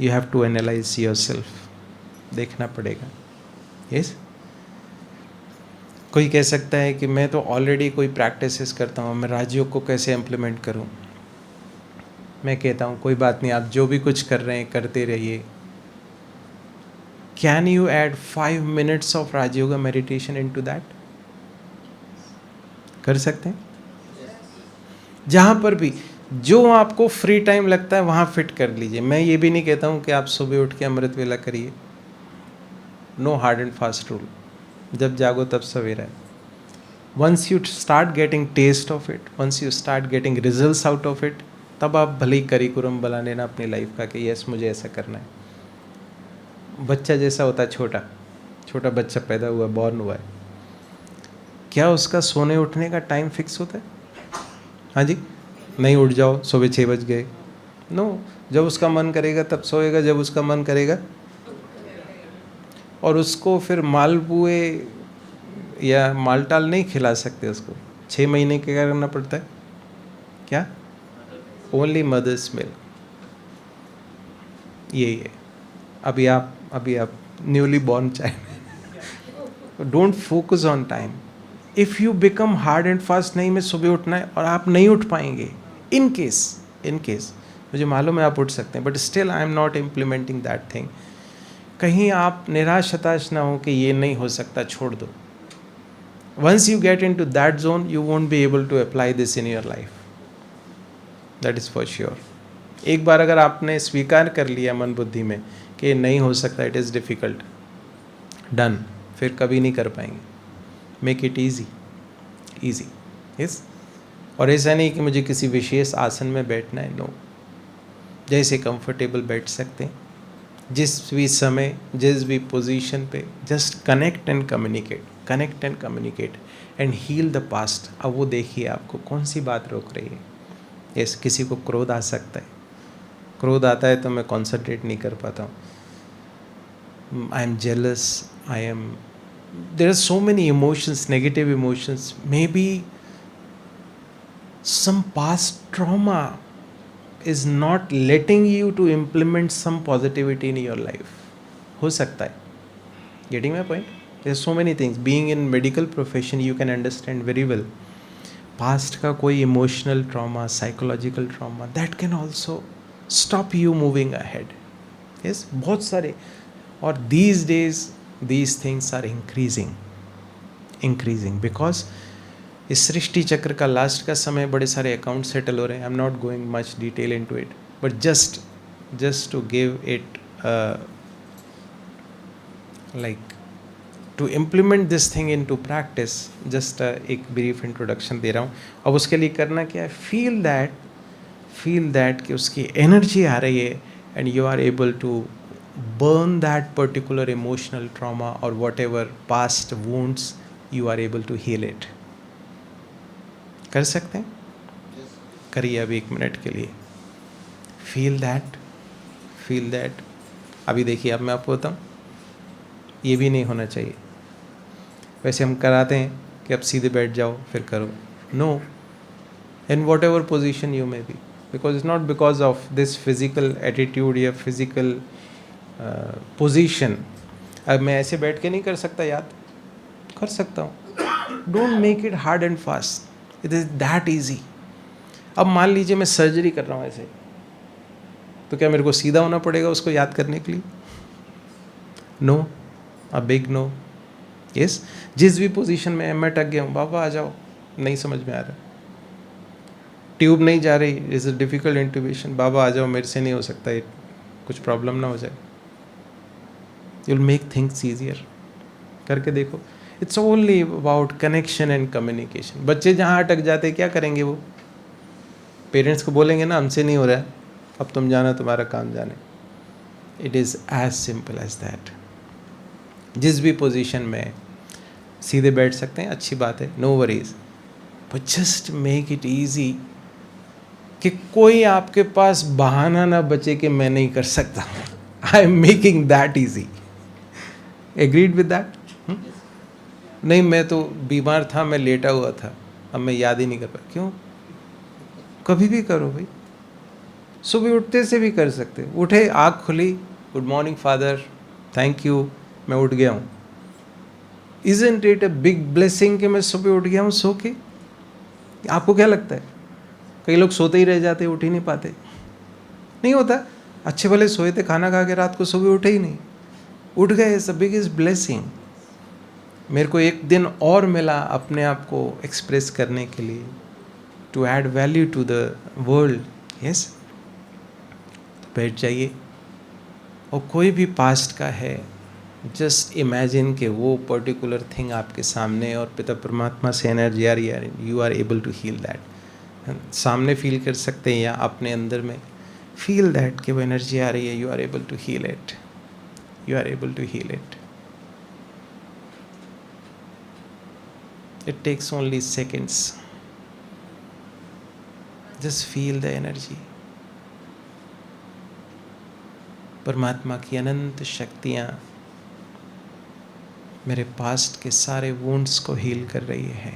You have to analyse yourself. देखना पड़ेगा. यस. कोई कह सकता है कि मैं तो ऑलरेडी कोई प्रैक्टिसेस करता हूँ, मैं राजयोग को कैसे इम्प्लीमेंट करूँ. मैं कहता हूँ कोई बात नहीं, आप जो भी कुछ कर रहे हैं करते रहिए. Can you add 5 minutes of Rajyoga meditation into that? कर सकते हैं. जहाँ पर भी जो आपको फ्री टाइम लगता है वहाँ फिट कर लीजिए. मैं ये भी नहीं कहता हूँ कि आप सुबह उठ के अमृत वेला करिए. No hard and fast rule. जब जागो तब सवेरा है. Once you start getting taste of it, once you start getting results out of it, तब आप भले ही करिकुलम बना लेना अपनी लाइफ का कि यस मुझे ऐसा करना है. बच्चा जैसा होता है, छोटा बच्चा पैदा हुआ, बॉर्न हुआ है, क्या उसका सोने उठने का टाइम फिक्स होता है? हाँ जी. नहीं, उठ जाओ सुबह 6 बज गए. नो. जब उसका मन करेगा तब सोएगा, जब उसका मन करेगा. और उसको फिर मालपुए या मालटाल नहीं खिला सकते. उसको 6 महीने के क्या करना पड़ता है? क्या? Only mother's milk. यही है. अभी आप newly born child. Don't focus on time. If you become hard and fast, नहीं मैं सुबह उठना है, और आप नहीं उठ पाएंगे. इन केस मुझे मालूम है आप उठ सकते हैं, but still I am not implementing that thing. कहीं आप निराश हताश ना हो कि ये नहीं हो सकता, छोड़ दो. Once you get into that zone, you won't be able to apply this in your life. That is for sure. एक बार अगर आपने स्वीकार कर लिया मन बुद्धि में कि ये नहीं हो सकता, इट इज़ डिफ़िकल्ट, डन, फिर कभी नहीं कर पाएंगे. Make it easy. यस. और ऐसा नहीं कि मुझे किसी विशेष आसन में बैठना है. नो. जैसे कंफर्टेबल बैठ सकते हैं, जिस भी समय, जिस भी पोजीशन पे, just connect and communicate and heal the past. अब वो देखिए आपको कौन सी बात रोक रही है. यस. किसी को क्रोध आ सकता है. क्रोध आता है तो मैं कॉन्सेंट्रेट नहीं कर पाता हूँ. I am jealous, I am there are so many emotions, negative emotions, maybe some past trauma is not letting you to implement some positivity in your life. हो सकता है. Getting my point? There's so many things. Being in medical profession, you can understand very well. Past का कोई emotional trauma, psychological trauma, that can also stop you moving ahead. Yes, बहुत सारे. और these days, these things are increasing because इस सृष्टि चक्र का last का समय बड़े सारे अकाउंट सेटल हो रहे हैं. I am not going much detail into it, but just to give it like to implement this thing into practice. Just एक ब्रीफ इंट्रोडक्शन दे रहा हूँ. अब उसके लिए करना क्या है? फील दैट कि उसकी एनर्जी आ रही है and you are able to burn that particular emotional trauma or whatever past wounds, you are able to heal it. कर सकते हैं? करिए अभी 1 मिनट के लिए. Feel that. अभी देखिए, अब मैं आपको बताऊँ, ये भी नहीं होना चाहिए. वैसे हम कराते हैं कि अब सीधे बैठ जाओ फिर करो. No, in whatever position you may be, because it's not because of this physical attitude या फिजिकल पोजीशन. अब मैं ऐसे बैठ के नहीं कर सकता, याद कर सकता हूँ. Don't make it hard and fast. It is that easy. अब मान लीजिए मैं सर्जरी कर रहा हूँ ऐसे, तो क्या मेरे को सीधा होना पड़ेगा उसको याद करने के लिए? No, a big no. Yes, जिस भी पोजीशन में मैं अटक गया हूँ, बाबा आ जाओ, नहीं समझ में आ रहा, ट्यूब नहीं जा रही, इज़ अ डिफिकल्ट इंट्यूबेशन, बाबा आ जाओ, मेरे से नहीं हो सकता, ये कुछ प्रॉब्लम ना हो जाए. you'll make things easier. करके देखो. It's only about connection and communication. बच्चे जहाँ अटक जाते क्या करेंगे? वो पेरेंट्स को बोलेंगे ना, हमसे नहीं हो रहा है, अब तुम जाना, तुम्हारा काम जाने. It is as simple as that. जिस भी पोजीशन में सीधे बैठ सकते हैं, अच्छी बात है, no worries. But just make it easy कि कोई आपके पास बहाना ना बचे कि मैं नहीं कर सकता. I am making that easy. Agreed with that? नहीं, मैं तो बीमार था, मैं लेटा हुआ था, अब मैं याद ही नहीं कर पाया. क्यों? कभी भी करो भाई. सुबह उठते से भी कर सकते. उठे, आँख खुली, good morning father, thank you, मैं उठ गया हूँ. Isn't it a big blessing कि मैं सुबह उठ गया हूँ सो के? आपको क्या लगता है? कई लोग सोते ही रह जाते, उठ ही नहीं पाते. नहीं होता. अच्छे भले सोए थे, खाना खा के रात को, सुबह उठे ही नहीं, उठ गए. It's the biggest blessing. मेरे को एक दिन और मिला अपने आप को एक्सप्रेस करने के लिए, to add value to the world. Yes, बैठ जाइए. और कोई भी पास्ट का है, जस्ट इमेजिन कि वो पर्टिकुलर थिंग आपके सामने और पिता परमात्मा से एनर्जी आ रही है, you are able to heal that. सामने फील कर सकते हैं या अपने अंदर में फील दैट कि वो एनर्जी आ रही है, you are able to heal it. You are able to heal it. It takes only seconds. Just feel the energy. परमात्मा की अनंत शक्तियाँ मेरे पास्ट के सारे वुंड्स को हील कर रही है.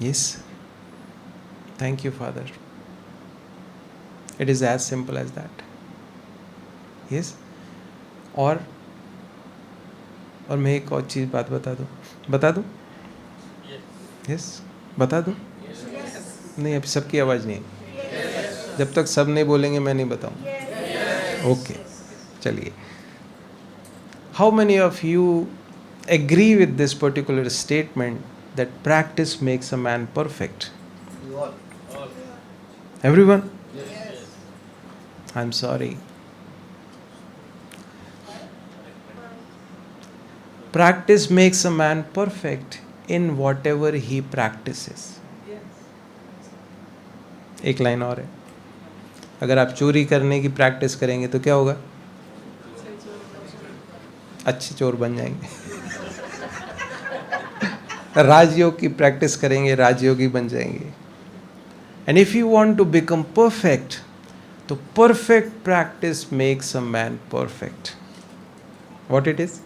Yes. Thank you, Father. It is as simple as that. Yes. और मैं एक और चीज़ बता दूँ? Yes. बता दूँ? नहीं, अभी सबकी आवाज़ नहीं है. जब तक सब नहीं बोलेंगे मैं नहीं बताऊँ. ओके, चलिए. How many of you agree with this particular statement that practice makes a man perfect? Everyone? Yes. I'm sorry. Practice makes a man perfect in whatever he practices. एक लाइन और है. अगर आप चोरी करने की प्रैक्टिस करेंगे तो क्या होगा? अच्छे चोर बन जाएंगे. राजयोग की प्रैक्टिस करेंगे, राजयोगी बन जाएंगे. And if you want to become perfect, तो perfect practice makes a man perfect. What it is?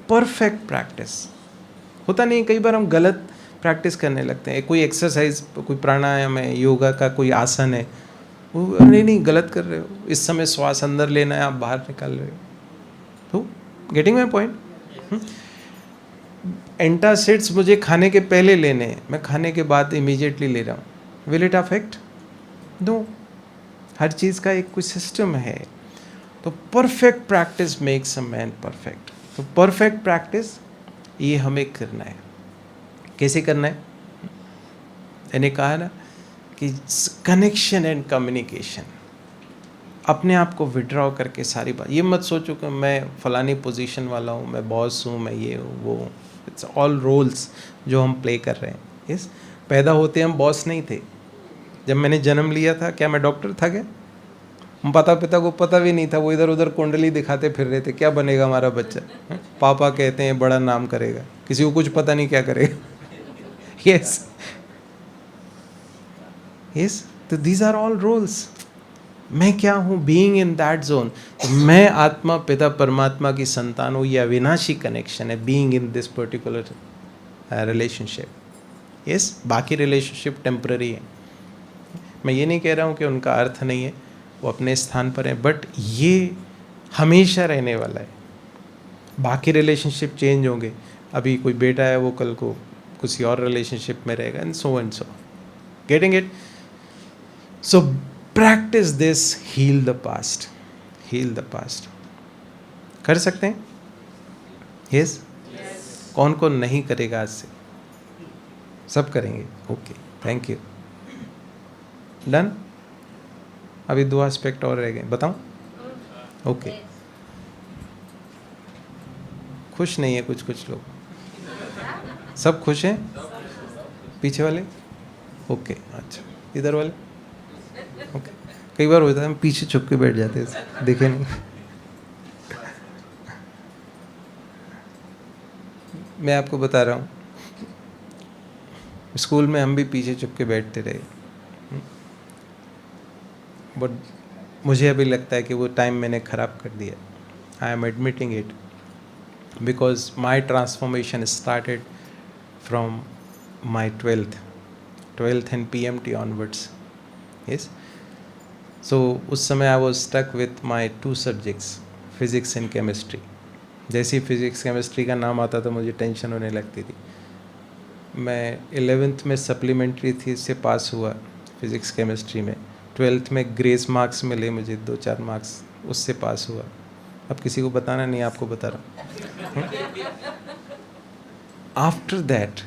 Perfect practice. होता नहीं, कई बार हम गलत प्रैक्टिस करने लगते हैं. कोई एक्सरसाइज, कोई प्राणायाम है, योगा का कोई आसन है, वो नहीं गलत कर रहे हो. इस समय श्वास अंदर लेना है, आप बाहर निकाल रहे हो. तो गेटिंग माई पॉइंट. एंटासिड्स मुझे खाने के पहले लेने हैं, मैं खाने के बाद इमीडिएटली ले रहा हूँ. Will it affect? नो. हर चीज़ का एक कोई सिस्टम है. तो perfect practice makes a man perfect. तो परफेक्ट प्रैक्टिस ये हमें करना है. कैसे करना है? मैंने कहा ना कि कनेक्शन एंड कम्युनिकेशन. अपने आप को विड्रॉ करके सारी बात. ये मत सोचो कि मैं फलानी पोजीशन वाला हूँ, मैं बॉस हूँ, मैं ये हूँ वो हूँ. इट्स ऑल रोल्स जो हम प्ले कर रहे हैं. यस, पैदा होते हम बॉस नहीं थे. जब मैंने जन्म लिया था, क्या मैं डॉक्टर था क्या? हम पिता को पता भी नहीं था. वो इधर उधर कुंडली दिखाते फिर रहे थे, क्या बनेगा हमारा बच्चा. पापा कहते हैं बड़ा नाम करेगा, किसी को कुछ पता नहीं क्या करेगा. Yes yes. तो दीज आर ऑल रोल्स. मैं क्या हूँ? Being in that zone. तो मैं आत्मा पिता परमात्मा की संतान हूँ. ये अविनाशी कनेक्शन है, being in this particular relationship. Yes, बाकी रिलेशनशिप टेम्पररी है. मैं ये नहीं कह रहा हूँ कि उनका अर्थ नहीं है, वो अपने स्थान पर है, बट ये हमेशा रहने वाला है. बाकी रिलेशनशिप चेंज होंगे. अभी कोई बेटा है, वो कल को किसी और रिलेशनशिप में रहेगा, and so. Getting it? So practice this. Heal the past. Heal the past. कर सकते हैं? यस. कौन कौन नहीं करेगा आज से? सब करेंगे. Okay, thank you. डन. अभी 2 एस्पेक्ट और रह गए, बताऊं? ओके. खुश नहीं है कुछ लोग. सब खुश हैं? पीछे वाले? ओके, अच्छा. इधर वाले? ओके. कई बार होता है हम पीछे छुप के बैठ जाते हैं, देखे नहीं. मैं आपको बता रहा हूँ, स्कूल में हम भी पीछे छुप के बैठते रहे. बट मुझे अभी लगता है कि वो टाइम मैंने ख़राब कर दिया. I am admitting it, because my transformation started from my 12th and PMT onwards. Yes. So उस समय I was stuck with my 2 subjects, physics and chemistry. जैसे ही फिज़िक्स केमिस्ट्री का नाम आता था मुझे टेंशन होने लगती थी. मैं 11th में सप्लीमेंट्री थी, से पास हुआ फिज़िक्स केमिस्ट्री में. 12th में ग्रेस मार्क्स मिले मुझे, 2-4 मार्क्स, उससे पास हुआ. अब किसी को बताना नहीं, आपको बता रहा हूँ. After that,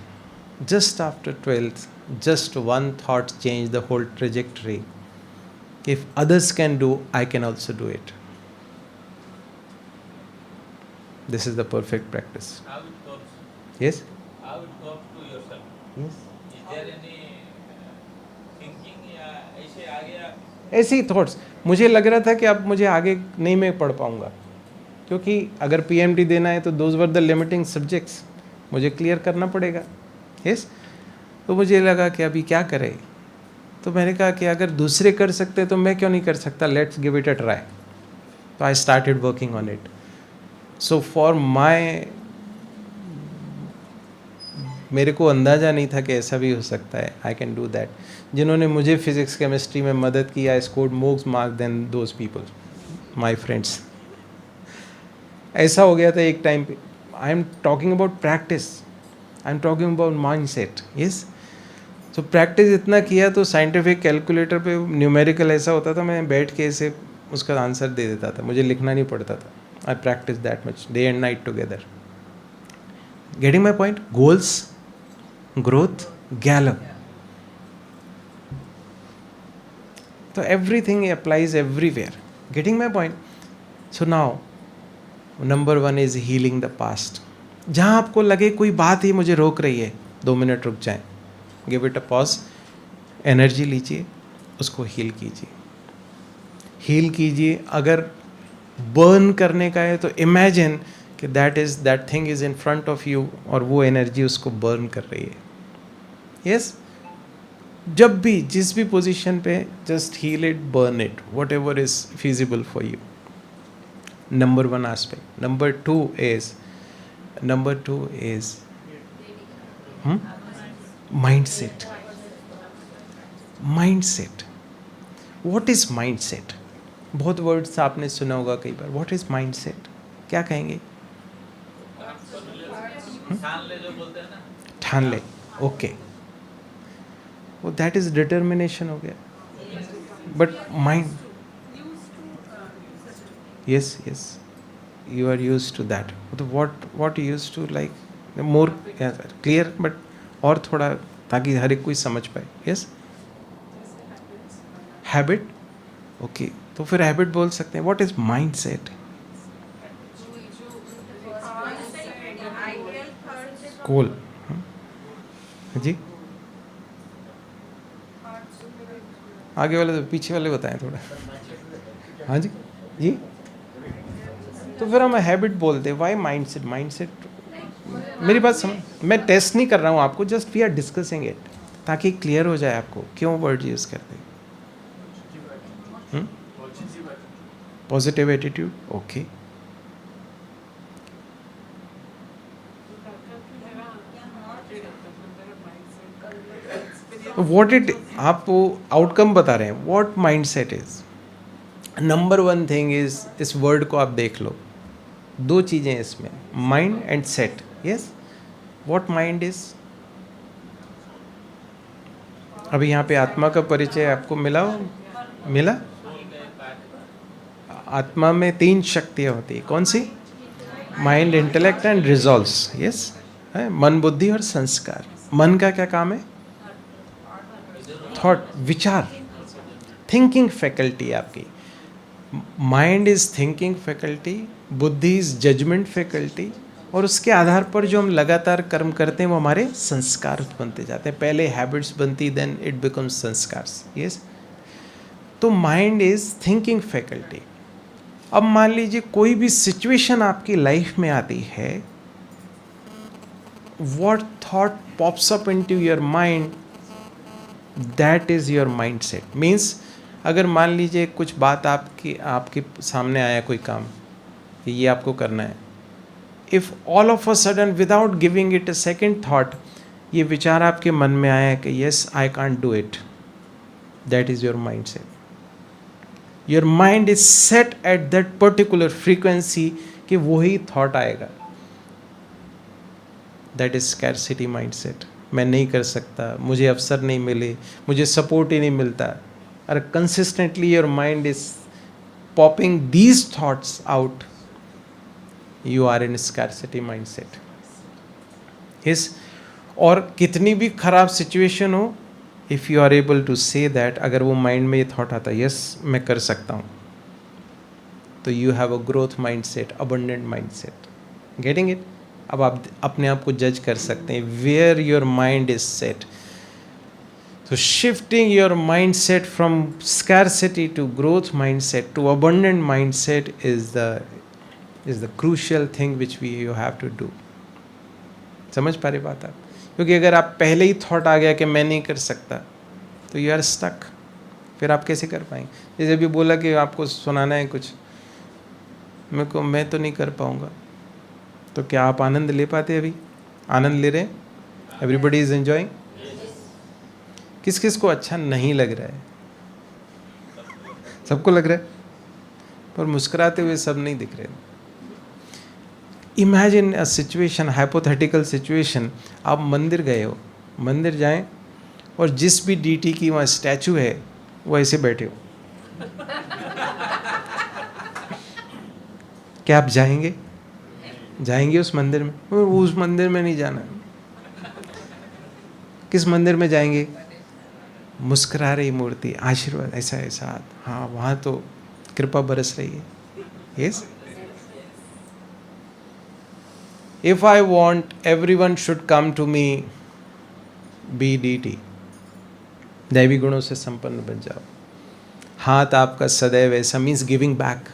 just after 12th, just one thought changed the whole trajectory. If others can do, I can also do it. This is the perfect practice. How it comes? Yes? How it comes to yourself? Yes. Is there any thinking या ऐसे आ गया? ऐसे ही thoughts. मुझे लग रहा था कि अब मुझे आगे नहीं मैं पढ़ पाऊँगा, क्योंकि अगर PMT देना है तो those were the limiting subjects, मुझे क्लियर करना पड़ेगा. यस. तो मुझे लगा कि अभी क्या करें. तो मैंने कहा कि अगर दूसरे कर सकते तो मैं क्यों नहीं कर सकता. Let's give it a try. तो I started working on it. So for मेरे को अंदाज़ा नहीं था कि ऐसा भी हो सकता है. I can do that. जिन्होंने मुझे फिज़िक्स केमिस्ट्री में मदद की, I scored more marks than those people, my friends. ऐसा हो गया था एक टाइम पे. I am talking about practice, I am talking about mindset. Yes. तो प्रैक्टिस इतना किया तो साइंटिफिक कैलकुलेटर पे न्यूमेरिकल ऐसा होता था, मैं बैठ के ऐसे उसका आंसर दे देता था, मुझे लिखना नहीं पड़ता था. I practice that much, day and night together. Getting my point? Goals, growth, gallop. तो everything applies everywhere. Getting my point? So now number 1 is healing the past. जहाँ आपको लगे कोई बात ही मुझे रोक रही है, 2 मिनट रुक जाएं. Give it a pause. Energy लीजिए, उसको हील कीजिए. हील कीजिए. अगर बर्न करने का है तो इमेजिन कि that thing is in front of you और वो एनर्जी उसको बर्न कर रही है. यस. जब भी जिस भी पोजीशन पे, just heal it, burn it, whatever is feasible for you. Number one aspect. Number two is mindset. Mindset. What is mindset? बहुत वर्ड्स आपने सुना होगा कई बार. What is mindset? क्या कहेंगे? ठान ले जो बोलते हैं ना. ठान ले. ओके. वो दैट इज डिटर्मिनेशन हो गया. But mind, yes, you are used to that. What you used to, like more clear, but और थोड़ा, ताकि हर एक कोई समझ पाए. yes, habit. okay, तो फिर habit बोल सकते हैं. what is mindset? cool. जी, आगे वाले तो पीछे वाले बताएं थोड़ा. हाँ जी जी. तो फिर हम हैबिट बोलते हैं. Y mindset? माइंडसेट, मेरी बात समझ, मैं टेस्ट नहीं कर रहा हूँ आपको, just we are discussing it, ताकि क्लियर हो जाए आपको क्यों वर्ड यूज करते हैं. Positive attitude. Okay. What it, आप आउटकम बता रहे हैं. What mindset is. Number one thing is, इस वर्ड को आप देख लो, दो चीज़ें हैं इसमें, mind and set. Yes, what mind is. अभी यहाँ पे आत्मा का परिचय आपको मिला. आत्मा में 3 शक्तियाँ होती है. कौन सी? Mind, intellect and resolves. Yes, मन, बुद्धि और संस्कार. मन का क्या काम है? थॉट, विचार, थिंकिंग फैकल्टी आपकी. माइंड इज थिंकिंग फैकल्टी, बुद्धि इज जजमेंट फैकल्टी, और उसके आधार पर जो हम लगातार कर्म करते हैं वो हमारे संस्कार बनते जाते हैं. पहले हैबिट्स बनती, देन इट बिकम्स संस्कार्स. यस, तो माइंड इज थिंकिंग फैकल्टी. अब मान लीजिए कोई भी सिचुएशन आपकी लाइफ में आती है, what thought pops up into your mind, that is your mindset. Means अगर मान लीजिए कुछ बात आपके सामने आया, कोई काम कि ये आपको करना है, if all of a sudden without giving it a second thought ये विचार आपके मन में आया कि yes I can't do it, that is your mind set. Your mind is set at that particular frequency कि वही थॉट आएगा. That is scarcity mind set. मैं नहीं कर सकता, मुझे अवसर नहीं मिले, मुझे सपोर्ट ही नहीं मिलता. और consistently your mind is popping these thoughts out, you are in scarcity mindset. Yes, और कितनी भी खराब सिचुएशन हो, if you are able to say that, अगर वो माइंड में ये थॉट आता है यस मैं कर सकता हूँ, तो you have a growth mindset, abundant mindset. Getting it? अब आप अपने आप को जज कर सकते हैं where your mind is set. So shifting your mindset from scarcity to growth mindset to abundant mindset is the crucial thing which you have to do. समझ पा रही बात आप? क्योंकि अगर आप पहले ही थॉट आ गया कि मैं नहीं कर सकता, तो यू आर स्टक. फिर आप कैसे कर पाएंगे? जैसे अभी बोला कि आपको सुनाना है कुछ, मेरे को मैं तो नहीं कर पाऊंगा, तो क्या आप आनंद ले पाते? अभी आनंद ले रहे हैं? Everybody is enjoying. किस किस को अच्छा नहीं लग रहा है? सबको लग रहा है, पर मुस्कुराते हुए सब नहीं दिख रहे. Imagine a situation, hypothetical situation, आप मंदिर गए हो, मंदिर जाएं और जिस भी डीटी की वहाँ स्टैचू है वो ऐसे बैठे हो, क्या आप जाएंगे उस मंदिर में? उस मंदिर में नहीं जाना. किस मंदिर में जाएंगे? मुस्कुरा रही मूर्ति, आशीर्वाद, ऐसा ऐसा हाथ, हाँ वहाँ तो कृपा बरस रही है. Yes, if I want everyone should come to me, be DT. दैवी गुणों से संपन्न बन जाओ. हाथ आपका सदैव ऐसा, means giving back.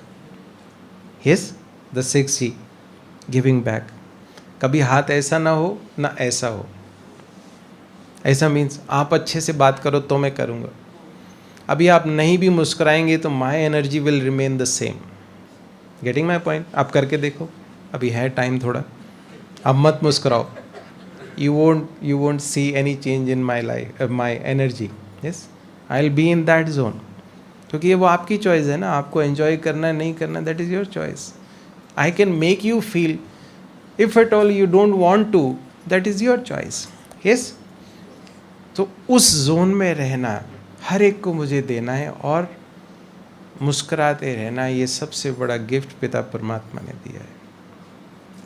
Yes, the 6G, giving back. कभी हाथ ऐसा ना हो ना ऐसा हो, ऐसा मीन्स आप अच्छे से बात करो तो मैं करूँगा। अभी आप नहीं भी मुस्कुराएंगे तो my energy will remain the same. Getting my point? आप करके देखो, अभी है टाइम थोड़ा, अब मत मुस्कुराओ, you won't see any change in my life, my energy. Yes, I'll be in that zone. क्योंकि ये वो आपकी चॉइस है ना, आपको एंजॉय करना है नहीं करना, that is your choice. I can make you feel, if at all you don't want to, that is your choice. Yes, तो उस जोन में रहना हर एक को मुझे देना है, और मुस्कुराते रहना, ये सबसे बड़ा गिफ्ट पिता परमात्मा ने दिया है.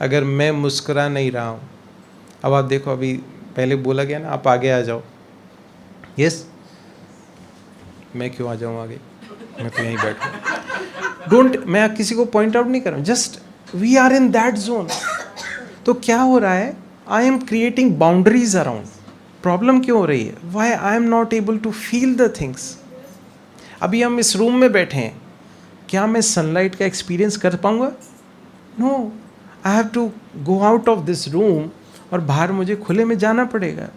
अगर मैं मुस्कुरा नहीं रहा हूँ, अब आप देखो, अभी पहले बोला गया ना, आप आगे आ जाओ. यस, मैं क्यों आ जाऊँ आगे, मैं तो यहीं बैठूँ. डोंट, मैं किसी को पॉइंट आउट नहीं कर रहा हूँ, just we are in that zone. तो क्या हो रहा है, I am creating boundaries around. Problem क्यों हो रही है, why I am not able to feel the things. अभी हम इस रूम में बैठे हैं, क्या मैं सनलाइट का एक्सपीरियंस कर पाऊंगा? No, I have to go out of this room, और बाहर मुझे खुले में जाना पड़ेगा.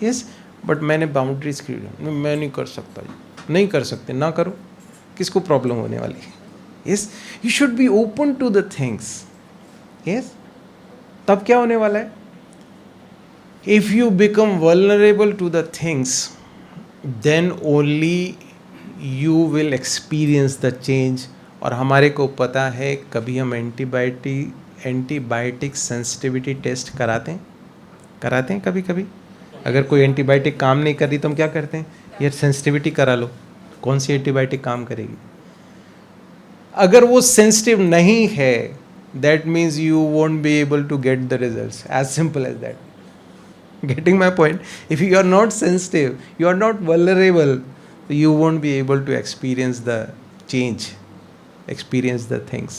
यस, बट मैंने बाउंड्रीज क्रिएट, मैं नहीं कर सकता. नहीं कर सकते, ना करो, किसको प्रॉब्लम होने वाली है. Yes, you should be open to the things. Yes, तब क्या होने वाला है, if you become vulnerable to the things, then only you will experience the change. और हमारे को पता है, कभी हम एंटीबायोटिक सेंसिटिविटी टेस्ट कराते हैं कभी कभी. अगर कोई एंटीबायोटिक काम नहीं कर रही तो हम क्या करते हैं, यार सेंसिटिविटी करा लो. कौन सी एंटीबायोटिक काम करेगी? अगर वो सेंसिटिव नहीं है, that means you won't be able to get the results. As simple as that. Getting my point? If you are not sensitive, you are not vulnerable, you won't be able to experience the change, experience the things.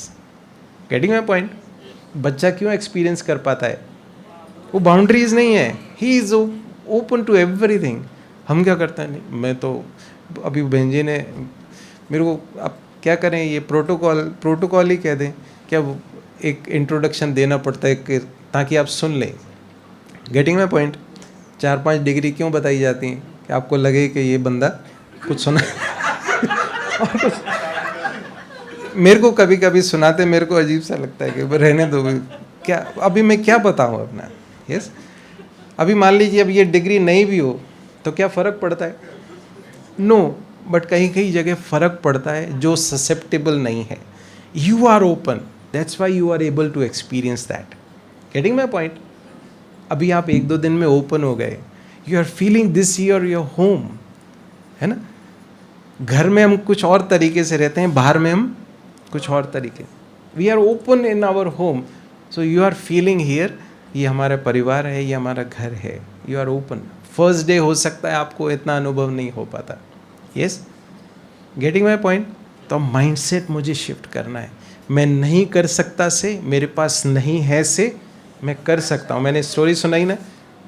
Getting my point? बच्चा क्यों experience कर पाता है? वो boundaries नहीं है, he is open to everything. हम क्या करते हैं, नहीं मैं तो, अभी बहन जी ने मेरे को, अब क्या करें, ये प्रोटोकॉल ही कह दें क्या, वो एक इंट्रोडक्शन देना पड़ता है कि ताकि आप सुन लें. Getting my point? 4-5 डिग्री क्यों बताई जाती हैं, कि आपको लगे कि ये बंदा कुछ सुना. मेरे को कभी कभी सुनाते मेरे को अजीब सा लगता है कि रहने दो, क्या अभी मैं क्या बताऊँ अपना. यस, अभी मान लीजिए अब ये डिग्री नहीं भी हो तो क्या फ़र्क पड़ता है? नो, बट कहीं कहीं जगह फ़र्क पड़ता है जो ससेप्टेबल नहीं है. You are open, that's why you are able to experience that. Getting my point? अभी आप 1-2 दिन में ओपन हो गए, you are feeling this your home, है ना. घर में हम कुछ और तरीके से रहते हैं, बाहर में हम कुछ और तरीके. We are open in our home, so you are feeling here, ये हमारा परिवार है, ये हमारा घर है. You are open. First day हो सकता है आपको इतना अनुभव नहीं हो पाता. Yes, getting my point? तो माइंडसेट मुझे शिफ्ट करना है. मैं नहीं कर सकता से, मेरे पास नहीं है से, मैं कर सकता हूँ. मैंने स्टोरी सुनाई ना,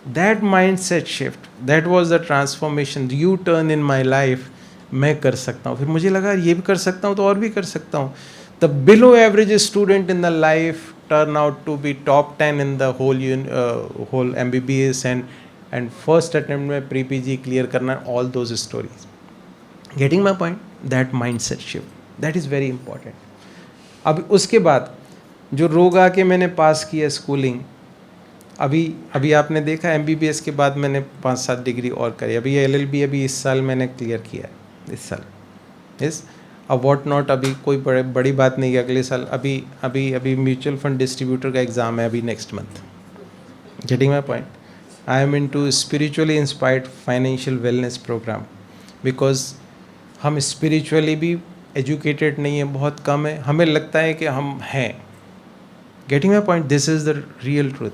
that mindset shift, that was the transformation, U turn in my life. मैं कर सकता हूँ, फिर मुझे लगा ये भी कर सकता हूँ तो और भी कर सकता हूँ. The below average student in the life turn out to be top 10 in the whole MBBS and first attempt में प्री PG क्लियर करना. All those stories. Getting my point? That mindset shift, that is very important. अब उसके बाद जो रोग आके मैंने पास किया स्कूलिंग, अभी आपने देखा MBBS के बाद मैंने 5-7 डिग्री और करी. अभी LLB अभी इस साल मैंने क्लियर किया है, इस साल. यस, अब वॉट नॉट, अभी कोई बड़ी बात नहीं है. अगले साल अभी म्यूचुअल फंड डिस्ट्रीब्यूटर का एग्ज़ाम है अभी next month. Getting my point? I am into spiritually inspired financial wellness program, because हम स्पिरिचुअली भी एजुकेटेड नहीं है, बहुत कम है. हमें लगता है कि हम हैं. Getting my point? This is the real truth.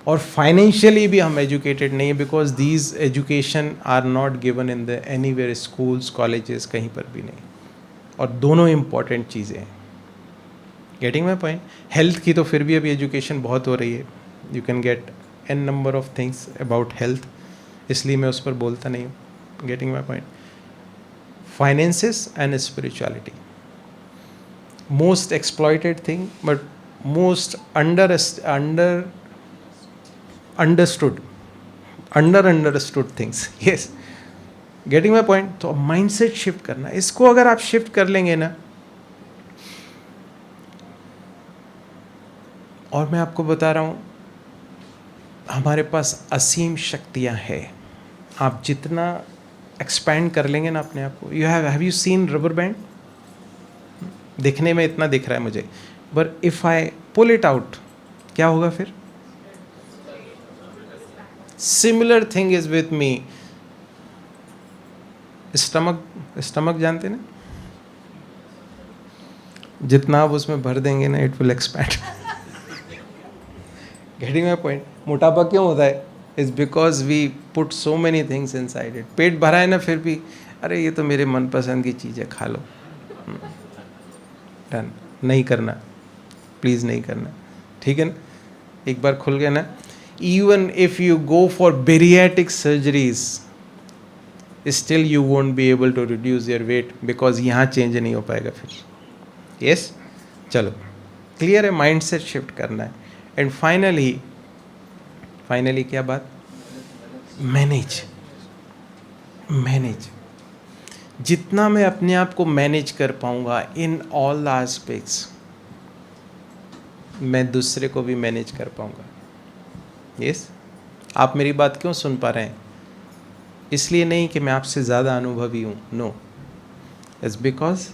और फाइनेंशियली भी हम एजुकेटेड नहीं है, because these education are not given in the anywhere, schools colleges कहीं पर भी नहीं. और दोनों इम्पॉर्टेंट चीज़ें हैं. Getting my point? हेल्थ की तो फिर भी अभी एजुकेशन बहुत हो रही है. You can gate n number of things about health, इसलिए मैं उस पर बोलता नहीं हूँ. Getting my point? Finances and spirituality, most exploited thing, but most understood. Understood things. Yes, getting my point. तो माइंडसेट शिफ्ट करना, इसको अगर आप शिफ्ट कर लेंगे ना, और मैं आपको बता रहा हूँ हमारे पास असीम शक्तियाँ हैं. आप जितना एक्सपैंड कर लेंगे ना अपने आप को. Have you seen rubber band? दिखने में इतना दिख रहा है मुझे, but if I pull it out, क्या होगा फिर? Similar thing is with me. Stomach जानते ना, जितना आप उसमें भर देंगे ना, it will expand. Getting my point. मोटापा क्यों होता है? Is because we put so many things inside it. पेट भरा है ना, फिर भी अरे ये तो मेरे मनपसंद की चीज़ है, खा लो. डन. नहीं करना, प्लीज़ नहीं करना. ठीक है ना? एक बार खुल गया ना. Even if you go for bariatric surgeries, still you won't be able to reduce your weight, because यहाँ चेंज नहीं हो पाएगा फिर. यस, चलो क्लियर है. माइंडसेट शिफ्ट करना है. एंड फाइनली क्या बात? मैनेज. जितना मैं अपने आप को मैनेज कर पाऊंगा इन ऑल द एस्पेक्ट्स, मैं दूसरे को भी मैनेज कर पाऊंगा. यस, आप मेरी बात क्यों सुन पा रहे हैं? इसलिए नहीं कि मैं आपसे ज़्यादा अनुभवी हूँ, no. It's because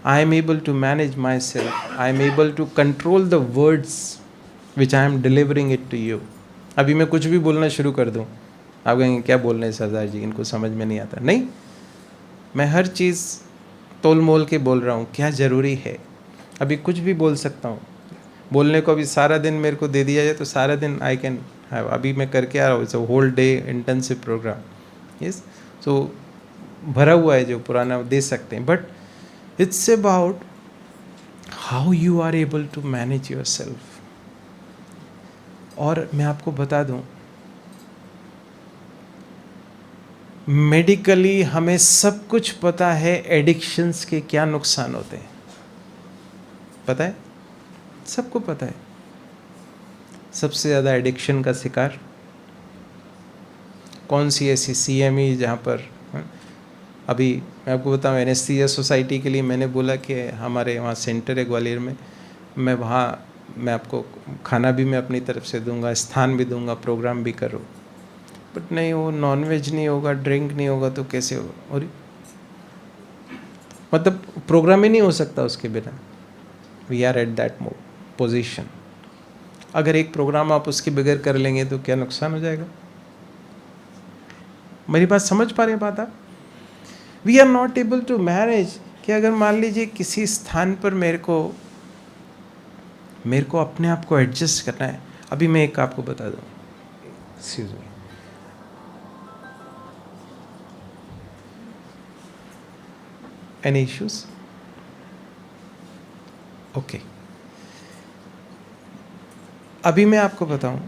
I am able to manage myself. I am able to control the words which I am delivering it to you. अभी मैं कुछ भी बोलना शुरू कर दूँ, आप कहेंगे क्या बोल रहे हैं सरदार जी, इनको समझ में नहीं आता. नहीं, मैं हर चीज़ तोल मोल के बोल रहा हूँ. क्या ज़रूरी है? अभी कुछ भी बोल सकता हूँ. बोलने को अभी सारा दिन मेरे को दे दिया जाए तो सारा दिन आई कैन हैव. अभी मैं करके आ रहा हूँ, it's a whole day intensive programme. Yes, so भरा हुआ है जो पुराना दे सकते हैं. But it's about how you are able to manage yourself. और मैं आपको बता दूं, मेडिकली हमें सब कुछ पता है एडिक्शंस के क्या नुकसान होते हैं. पता है, सबको पता है. सबसे ज़्यादा एडिक्शन का शिकार कौन सी ऐसी CME जहाँ पर अभी मैं आपको बताऊँ, एनेस्थीसिया सोसाइटी के लिए मैंने बोला कि हमारे वहाँ सेंटर है ग्वालियर में, मैं वहाँ मैं आपको खाना भी मैं अपनी तरफ से दूंगा, स्थान भी दूंगा, प्रोग्राम भी करो. बट नहीं, वो नॉनवेज नहीं होगा, ड्रिंक नहीं होगा तो कैसे होगा? और मतलब प्रोग्राम ही नहीं हो सकता उसके बिना. We are at that position. अगर एक प्रोग्राम आप उसके बगैर कर लेंगे तो क्या नुकसान हो जाएगा? मेरी बात समझ पा रहे हैं बात आप? We are not able to manage. कि अगर मान लीजिए किसी स्थान पर मेरे को अपने आप को एडजस्ट करना है. अभी मैं एक आपको बता दूं, excuse me. Any issues? Okay. अभी मैं आपको बताऊं,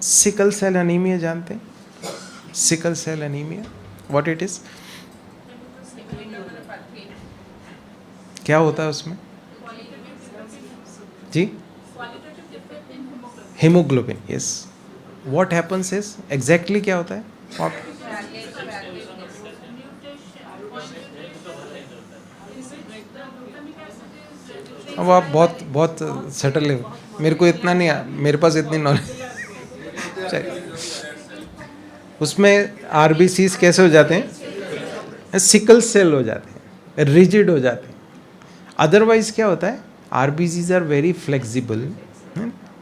सिकल सेल एनीमिया जानते हैं? Sickle cell anaemia, what it is? क्या होता है उसमें? जी, haemoglobin. Yes, what happens is exactly क्या होता है? अब आप बहुत सटल है. मेरे को इतना नहीं, मेरे पास इतनी नॉलेज. उसमें RBCs कैसे हो जाते हैं? सिकल सेल हो जाते हैं, रिजिड हो जाते हैं. अदरवाइज क्या होता है? RBCs are very flexible,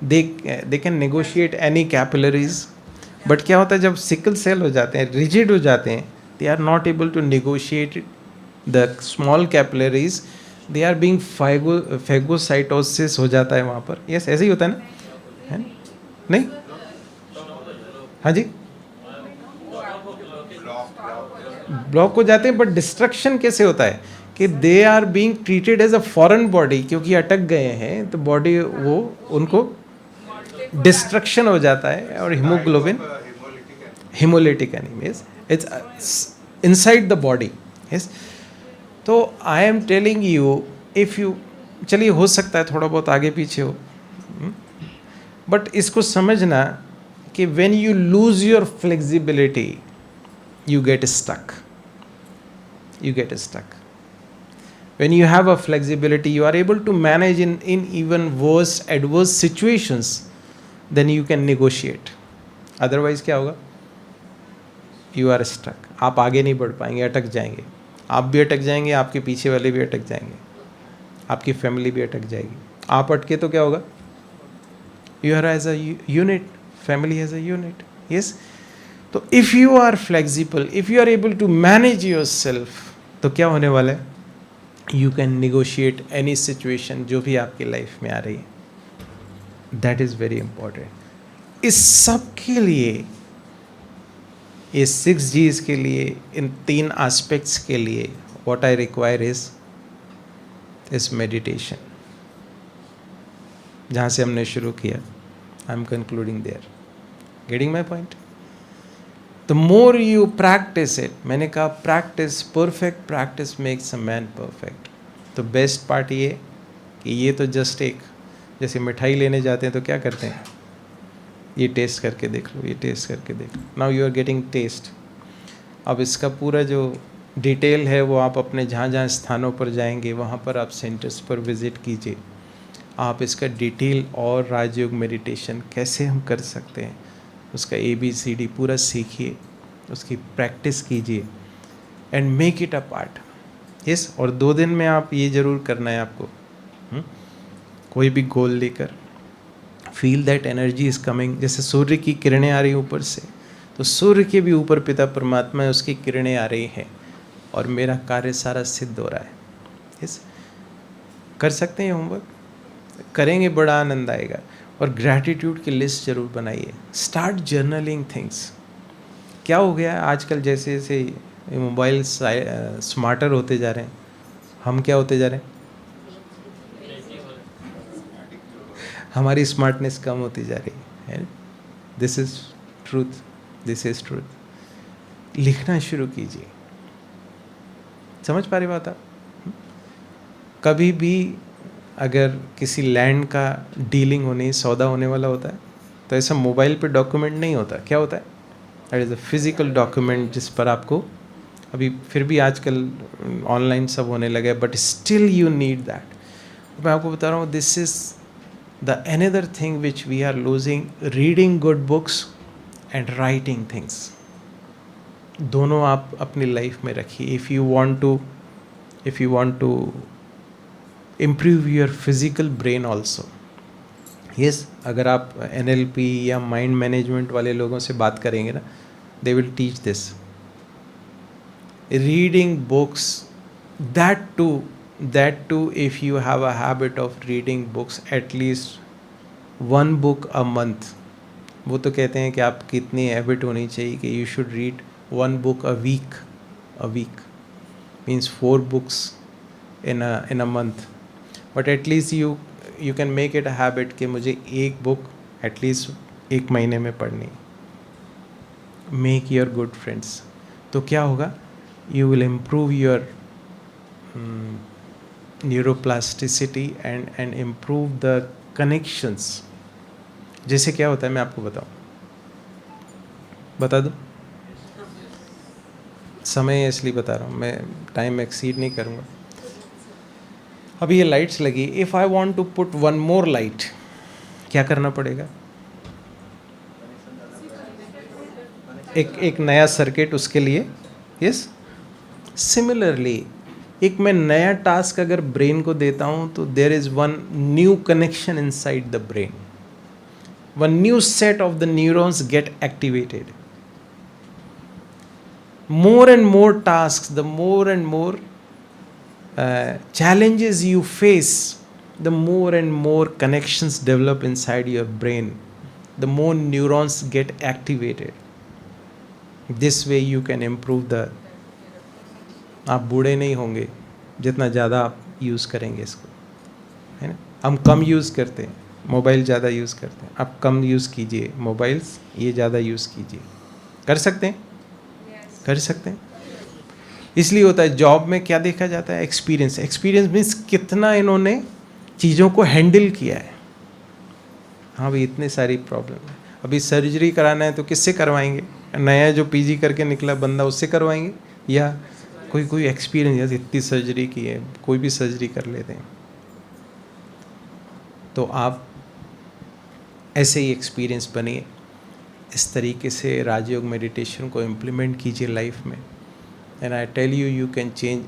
they can negotiate any capillaries. But क्या होता है जब सिकल सेल हो जाते हैं, रिजिड हो जाते हैं, they are not able to negotiate the small capillaries. They are being phagocytosis हो जाता है वहाँ पर. यस, ऐसे ही होता है ना? है नहीं? हाँ जी, ब्लॉक हो जाते हैं. बट डिस्ट्रक्शन कैसे होता है? कि they are being treated as a foreign body, क्योंकि अटक गए हैं तो बॉडी वो उनको डिस्ट्रक्शन हो जाता है. और haemoglobin, hemolytic anemia, it's inside the body. Yes, so I am telling you, if you चलिए हो सकता है थोड़ा बहुत आगे पीछे हो, बट इसको समझना कि when you lose your flexibility you get stuck. You get stuck. When you have a flexibility, you are able to manage in even worse adverse situations, then you can negotiate. Otherwise क्या होगा? You are stuck. आप आगे नहीं बढ़ पाएंगे, अटक जाएंगे. आप भी अटक जाएंगे, आपके पीछे वाले भी अटक जाएंगे, आपकी फैमिली भी अटक जाएगी. आप अटके तो क्या होगा? You are as a unit, family as a unit. Yes? तो if you are flexible, if you are able to manage yourself, तो क्या होने वाला है? You can negotiate any situation जो भी आपकी लाइफ में आ रही है. That is very important. इस सब के लिए, ये 6 Gs के लिए, इन 3 एस्पेक्ट्स के लिए, what I require is meditation. जहाँ से हमने शुरू किया, I am concluding there. Getting my point? The more you practice it, मैंने कहा practice, perfect practice makes a man perfect. तो बेस्ट पार्ट ये कि ये तो जस्ट एक, जैसे मिठाई लेने जाते हैं तो क्या करते हैं? ये टेस्ट करके देख लो, ये टेस्ट करके देख लो. Now you are getting test. अब इसका पूरा जो डिटेल है वो आप अपने जहाँ जहाँ स्थानों पर जाएंगे वहाँ पर आप सेंटर्स पर विज़िट कीजिए. आप इसका डिटेल और राजयोग मेडिटेशन कैसे हम कर सकते हैं उसका ABCD पूरा सीखिए, उसकी प्रैक्टिस कीजिए and make it a part. Yes. और 2 दिन में आप ये ज़रूर करना है आपको. कोई भी गोल लेकर feel that energy is coming. जैसे सूर्य की किरणें आ रही हैं ऊपर से, तो सूर्य के भी ऊपर पिता परमात्मा है, उसकी किरणें आ रही हैं और मेरा कार्य सारा सिद्ध हो रहा है. यस. कर सकते हैं होमवर्क, करेंगे बड़ा आनंद आएगा. और ग्रैटिट्यूड की लिस्ट ज़रूर बनाइए. Start journaling things. क्या हो गया है आजकल, जैसे जैसे मोबाइल स्मार्टर होते जा रहे हैं, हम क्या होते जा रहे हैं? हमारी स्मार्टनेस कम होती जा रही है. This is truth, this is truth. लिखना शुरू कीजिए. समझ पा रही बात आप? कभी भी अगर किसी लैंड का डीलिंग होने, सौदा होने वाला होता है, तो ऐसा मोबाइल पे डॉक्यूमेंट नहीं होता. क्या होता है? That is a physical document जिस पर आपको, अभी फिर भी आजकल ऑनलाइन सब होने लगे, but still you need that. मैं आपको बता रहा हूँ, this is the another thing which we are losing. Reading good books and writing things, दोनों आप अपनी लाइफ में रखिए. If you want to improve your physical brain also. yes, अगर आप NLP या माइंड मैनेजमेंट वाले लोगों से बात करेंगे ना, they will teach this. Reading books, that too if you have a habit of reading books at least 1 book a month. वो तो कहते हैं कि आपकी इतनी हैबिट होनी चाहिए कि you should read 1 book a week. Means 4 books in a month. But at least you can make it a habit कि मुझे 1 बुक एटलीस्ट 1 महीने में पढ़नी. Make your good friends. तो क्या होगा? You will improve your neuroplasticity and improve the connections. जैसे क्या होता है मैं आपको बता दूँ. समय इसलिए बता रहा हूँ, मैं टाइम एक्सीड नहीं करूँगा. अभी ये लाइट्स लगी. If I want to put 1 more light, क्या करना पड़ेगा? एक नया सर्किट उसके लिए. यस. सिमिलरली एक मैं नया टास्क अगर ब्रेन को देता हूँ तो there is 1 new connection inside the brain. 1 new set of the neurons get activated. more and more tasks, the more and more challenges you face, the more and more connections develop inside your brain, the more neurons get activated. This way you can improve the. आप बूढ़े नहीं होंगे जितना ज़्यादा आप use करेंगे इसको, है ना. हम कम यूज़ करते हैं, मोबाइल ज़्यादा यूज़ करते हैं. आप कम यूज़ कीजिए मोबाइल्स, ये ज़्यादा यूज़ कीजिए. कर सकते हैं? कर सकते हैं. इसलिए होता है जॉब में क्या देखा जाता है? एक्सपीरियंस. एक्सपीरियंस मीन्स कितना इन्होंने चीज़ों को हैंडल किया है। हाँ भाई, इतनी सारी प्रॉब्लम है। अभी सर्जरी कराना है तो किससे करवाएंगे? नया जो पीजी करके निकला बंदा, उससे करवाएंगे, या कोई एक्सपीरियंस, इतनी सर्जरी की है, कोई भी सर्जरी कर लेते हैं। तो आप ऐसे ही एक्सपीरियंस बनिए, इस तरीके से राजयोग मेडिटेशन को इम्प्लीमेंट कीजिए लाइफ में, and I tell you, you can change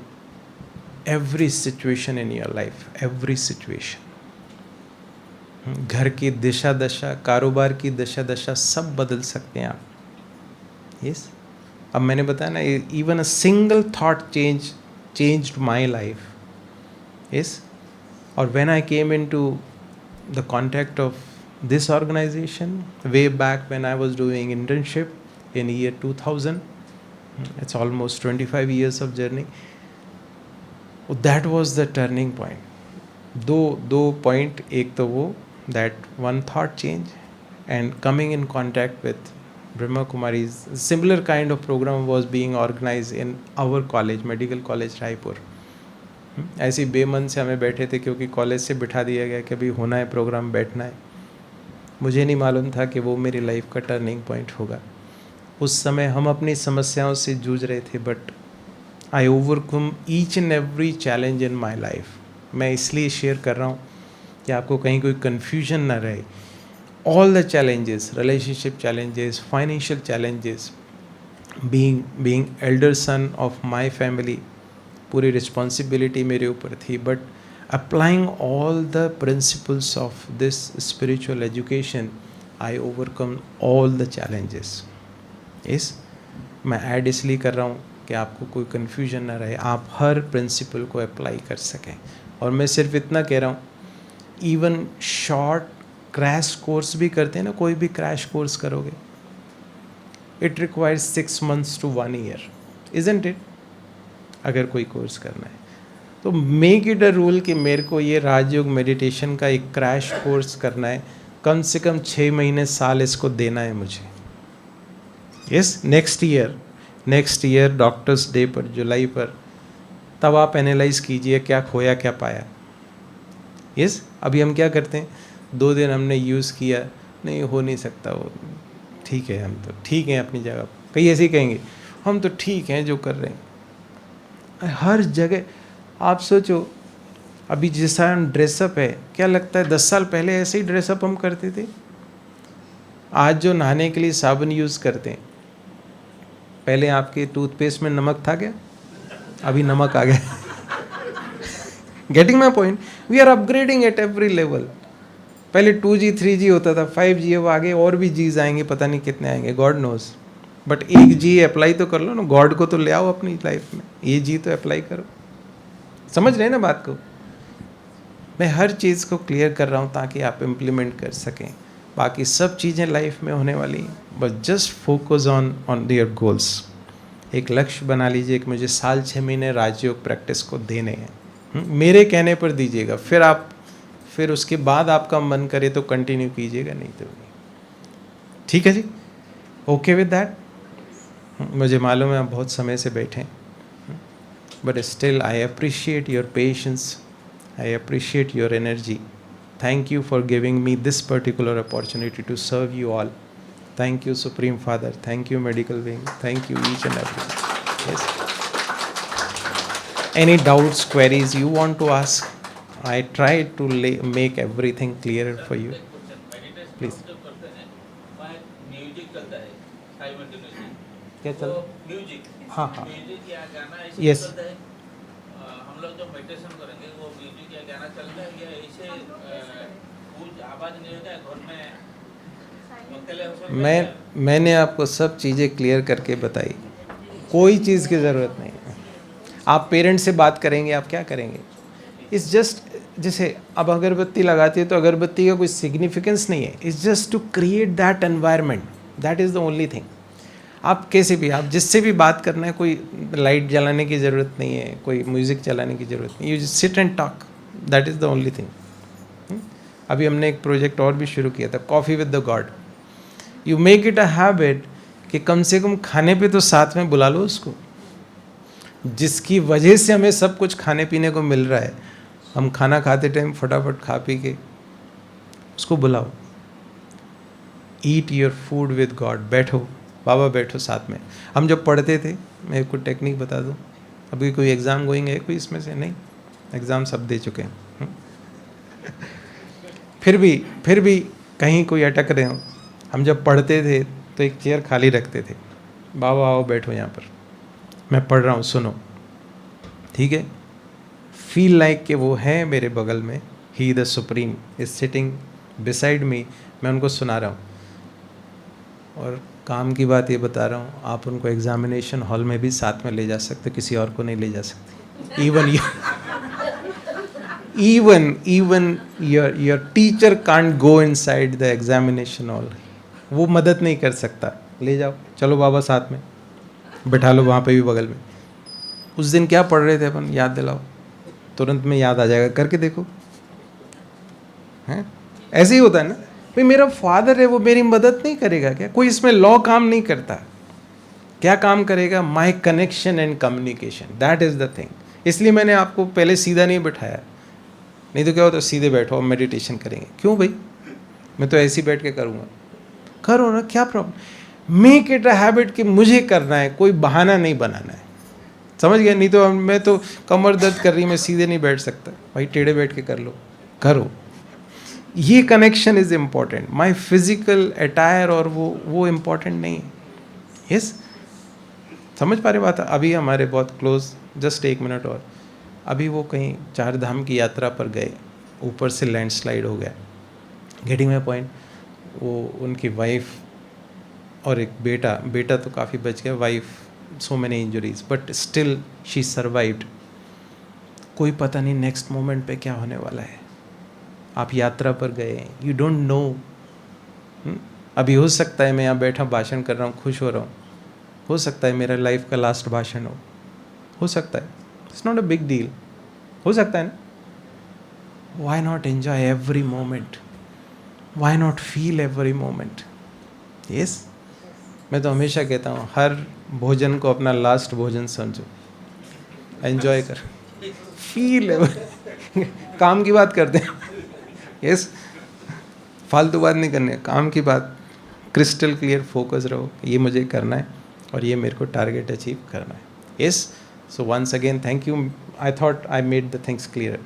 every situation in your life, every situation. घर की दिशा दशा, कारोबार की दिशा दशा सब बदल सकते हैं आप। यस, अब मैंने बताया ना, even a single thought changed my life. Yes, और when I came into the contact of this organization way back when I was doing internship in year 2000, it's almost 25 years of journey. That was the turning point. दो point, एक तो वो that one thought change and coming in contact with Brahma Kumaris. Similar kind of program was being organized in our college, medical college Raipur. ऐसी बेमन से हमें बैठे थे क्योंकि कॉलेज से बिठा दिया गया कि अभी होना है प्रोग्राम, बैठना है। मुझे नहीं मालूम था कि वो मेरी लाइफ का टर्निंग पॉइंट होगा। उस समय हम अपनी समस्याओं से जूझ रहे थे, but I overcome each and every challenge in my life. मैं इसलिए शेयर कर रहा हूँ कि आपको कहीं कोई कन्फ्यूजन ना रहे। All the challenges, relationship challenges, financial challenges, being elder son of my family, पूरी रिस्पॉन्सिबिलिटी मेरे ऊपर थी, but applying all the principles of this spiritual education, I overcome all the challenges. Yes, मैं ऐड इसलिए कर रहा हूँ कि आपको कोई कन्फ्यूजन ना रहे, आप हर प्रिंसिपल को अप्लाई कर सकें। और मैं सिर्फ इतना कह रहा हूँ, इवन शॉर्ट क्रैश कोर्स भी करते हैं ना, कोई भी क्रैश कोर्स करोगे, it requires 6 months to 1 year, isn't it? अगर कोई कोर्स करना है तो मेक इट अ रूल कि मेरे को ये राजयोग मेडिटेशन का एक क्रैश कोर्स करना है, कम से कम 6 महीने साल इसको देना है मुझे। Yes, next year doctors day पर, जुलाई पर, तब आप एनालाइज कीजिए क्या खोया क्या पाया। यस, अभी हम क्या करते हैं, 2 दिन हमने यूज़ किया, नहीं हो नहीं सकता, वो ठीक है, हम तो ठीक हैं अपनी जगह। कई ऐसे ही कहेंगे, हम तो ठीक हैं जो कर रहे हैं। हर जगह आप सोचो, अभी जैसा ड्रेसअप है, क्या लगता है 10 साल पहले ऐसे ही ड्रेसअप हम करते थे? आज जो नहाने के लिए साबुन यूज़ करते हैं, पहले आपके टूथपेस्ट में नमक था क्या? अभी नमक आ गया। Getting my point? We are upgrading at every level. पहले 2G 3G होता था, 5G, अब आगे और भी G's आएंगे, पता नहीं कितने आएंगे, गॉड नोज। बट एक G अप्लाई तो कर लो ना, गॉड को तो ले आओ अपनी लाइफ में, ये G तो अप्लाई करो। समझ रहे हैं ना बात को? मैं हर चीज़ को क्लियर कर रहा हूँ ताकि आप इम्प्लीमेंट कर सकें। बाकी सब चीज़ें लाइफ में होने वाली, बस just focus on your goals. एक लक्ष्य बना लीजिए कि मुझे साल 6 महीने राजयोग प्रैक्टिस को देने हैं। मेरे कहने पर दीजिएगा, फिर उसके बाद आपका मन करे तो कंटिन्यू कीजिएगा, नहीं तो नहीं। ठीक है जी, ओके विद दैट? मुझे मालूम है आप बहुत समय से बैठे, but still I appreciate your patience, I appreciate your energy. Thank you for giving me this particular opportunity to serve you all. Thank you Supreme Father, thank you Medical Wing, thank you each and everyone. Yes. Any doubts, queries you want to ask? I try to make everything clearer for you. Please. Music चलता है simultaneously. क्या चल? Music, हाँ हाँ, music या गाना ऐसे Yes. चलता है। हम लोग जब मेडिटेशन करेंगे वो म्यूजिक या गाना चलता है या ऐसे कुछ आवाज नहीं होता है घर में अकेले हो सकते हैं? मैंने आपको सब चीज़ें क्लियर करके बताई, कोई चीज़ की ज़रूरत नहीं है। आप पेरेंट्स से बात करेंगे, आप क्या करेंगे? इट्स जस्ट, जैसे अब अगरबत्ती लगाती है तो अगरबत्ती का कोई सिग्निफिकेंस नहीं है, it's just to create that environment, that is the only thing. आप कैसे भी, आप जिससे भी बात करना है, कोई लाइट जलाने की ज़रूरत नहीं है, कोई म्यूज़िक चलाने की ज़रूरत नहीं, you sit and talk, that is the only thing. अभी हमने एक प्रोजेक्ट और भी शुरू किया था, coffee with the God. You make it a habit कि कम से कम खाने पे तो साथ में बुला लो उसको, जिसकी वजह से हमें सब कुछ खाने पीने को मिल रहा है, हम खाना खाते टाइम फटाफट खा पी के उसको बुलाओ, eat your food with God, बैठो बाबा बैठो साथ में। हम जब पढ़ते थे, मैं कुछ टेक्निक बता दूं, अभी कोई एग्ज़ाम गोइंग है कोई इसमें से? नहीं, एग्ज़ाम सब दे चुके हैं। फिर भी कहीं कोई अटक रहे हो, हम जब पढ़ते थे तो एक चेयर खाली रखते थे, बाबा आओ बैठो यहाँ पर, मैं पढ़ रहा हूँ सुनो, ठीक है? फील लाइक कि वो है मेरे बगल में, he the supreme is sitting beside me, मैं उनको सुना रहा हूँ। और काम की बात ये बता रहा हूँ, आप उनको एग्जामिनेशन हॉल में भी साथ में ले जा सकते, किसी और को नहीं ले जा सकते। even your teacher can't go inside the examination hall, वो मदद नहीं कर सकता। ले जाओ, चलो बाबा साथ में बैठा लो, वहाँ पे भी बगल में। उस दिन क्या पढ़ रहे थे अपन, याद दिलाओ, तुरंत में याद आ जाएगा, करके देखो। हैं, ऐसे ही होता है ना भाई, मेरा फादर है वो मेरी मदद नहीं करेगा क्या? कोई इसमें लॉ काम नहीं करता, क्या काम करेगा? My connection and communication, that is the thing. इसलिए मैंने आपको पहले सीधा नहीं बैठाया, नहीं तो क्या होता, सीधे बैठो और मेडिटेशन करेंगे। क्यों भाई, मैं तो ऐसे ही बैठ के करूँगा, करो ना, क्या problem? Make it a habit कि मुझे करना है, कोई बहाना नहीं बनाना है, समझ गया? नहीं तो मैं तो कमर दर्द कर रही, मैं सीधे नहीं बैठ सकता, भाई टेढ़े बैठ के कर लो, करो। ये connection is important, my physical attire और वो इम्पॉर्टेंट नहीं है। यस, समझ पा रहे बात? अभी हमारे बहुत क्लोज, जस्ट 1 मिनट और, अभी वो कहीं 4 धाम की यात्रा पर गए, ऊपर से लैंडस्लाइड हो गया, गेटिंग माई पॉइंट। वो उनकी वाइफ और एक बेटा तो काफ़ी बच गया, wife so many injuries but still she survived। कोई पता नहीं नेक्स्ट मोमेंट पे क्या होने वाला है। आप यात्रा पर गए, you don't know। अभी हो सकता है मैं यहाँ बैठा भाषण कर रहा हूँ, खुश हो रहा हूँ, हो सकता है मेरा लाइफ का लास्ट भाषण हो सकता है, it's not a big deal, हो सकता है ना। why not enjoy every moment, why not feel every moment? yes, मैं तो हमेशा कहता हूँ हर भोजन को अपना लास्ट भोजन समझो, एंजॉय कर, फील। काम की बात करते हैं, यस, फालतू बात नहीं करनी है, काम की बात, क्रिस्टल क्लियर फोकस रहो, ये मुझे करना है और ये मेरे को टारगेट अचीव करना है। Yes, so once again thank you, I thought I made the things clear.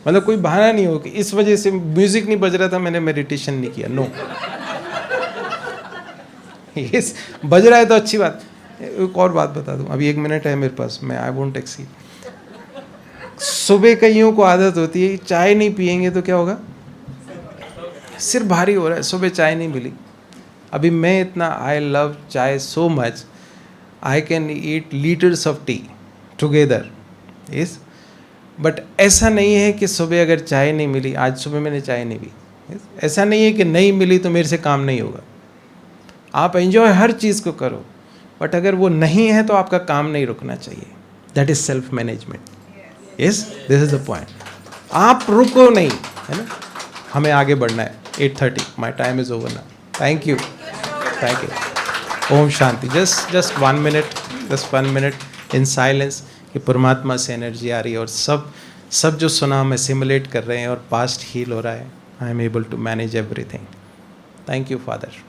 मतलब कोई बहाना नहीं हो कि इस वजह से म्यूजिक नहीं बज रहा था मैंने मेडिटेशन नहीं किया, नो। यस, बज रहा है तो अच्छी बात। एक और बात बता दूं, अभी 1 मिनट है मेरे पास, मैं आई वोंट एक्सीड। सुबह कईयों को आदत होती है चाय नहीं पियेंगे तो क्या होगा, सिर भारी हो रहा है, सुबह चाय नहीं मिली। अभी मैं इतना, आई लव चाय so much, I can eat litres of T together. Yes, but ऐसा नहीं है कि सुबह अगर चाय नहीं मिली, आज सुबह मैंने चाय नहीं पी, ऐसा नहीं है कि नहीं मिली तो मेरे से काम नहीं होगा। आप एंजॉय हर चीज़ को करो, बट अगर वो नहीं है तो आपका काम नहीं रुकना चाहिए। That is self management. Yes, this is the point. आप रुको नहीं, है ना, हमें आगे बढ़ना है। 8:30, my time is over now. Thank you, thank you. Om Shanti. Just 1 minute, just 1 minute in silence कि परमात्मा से एनर्जी आ रही है और सब जो सुना हम एसिमुलेट कर रहे हैं और पास्ट हील हो रहा है। I am able to manage everything. Thank you father.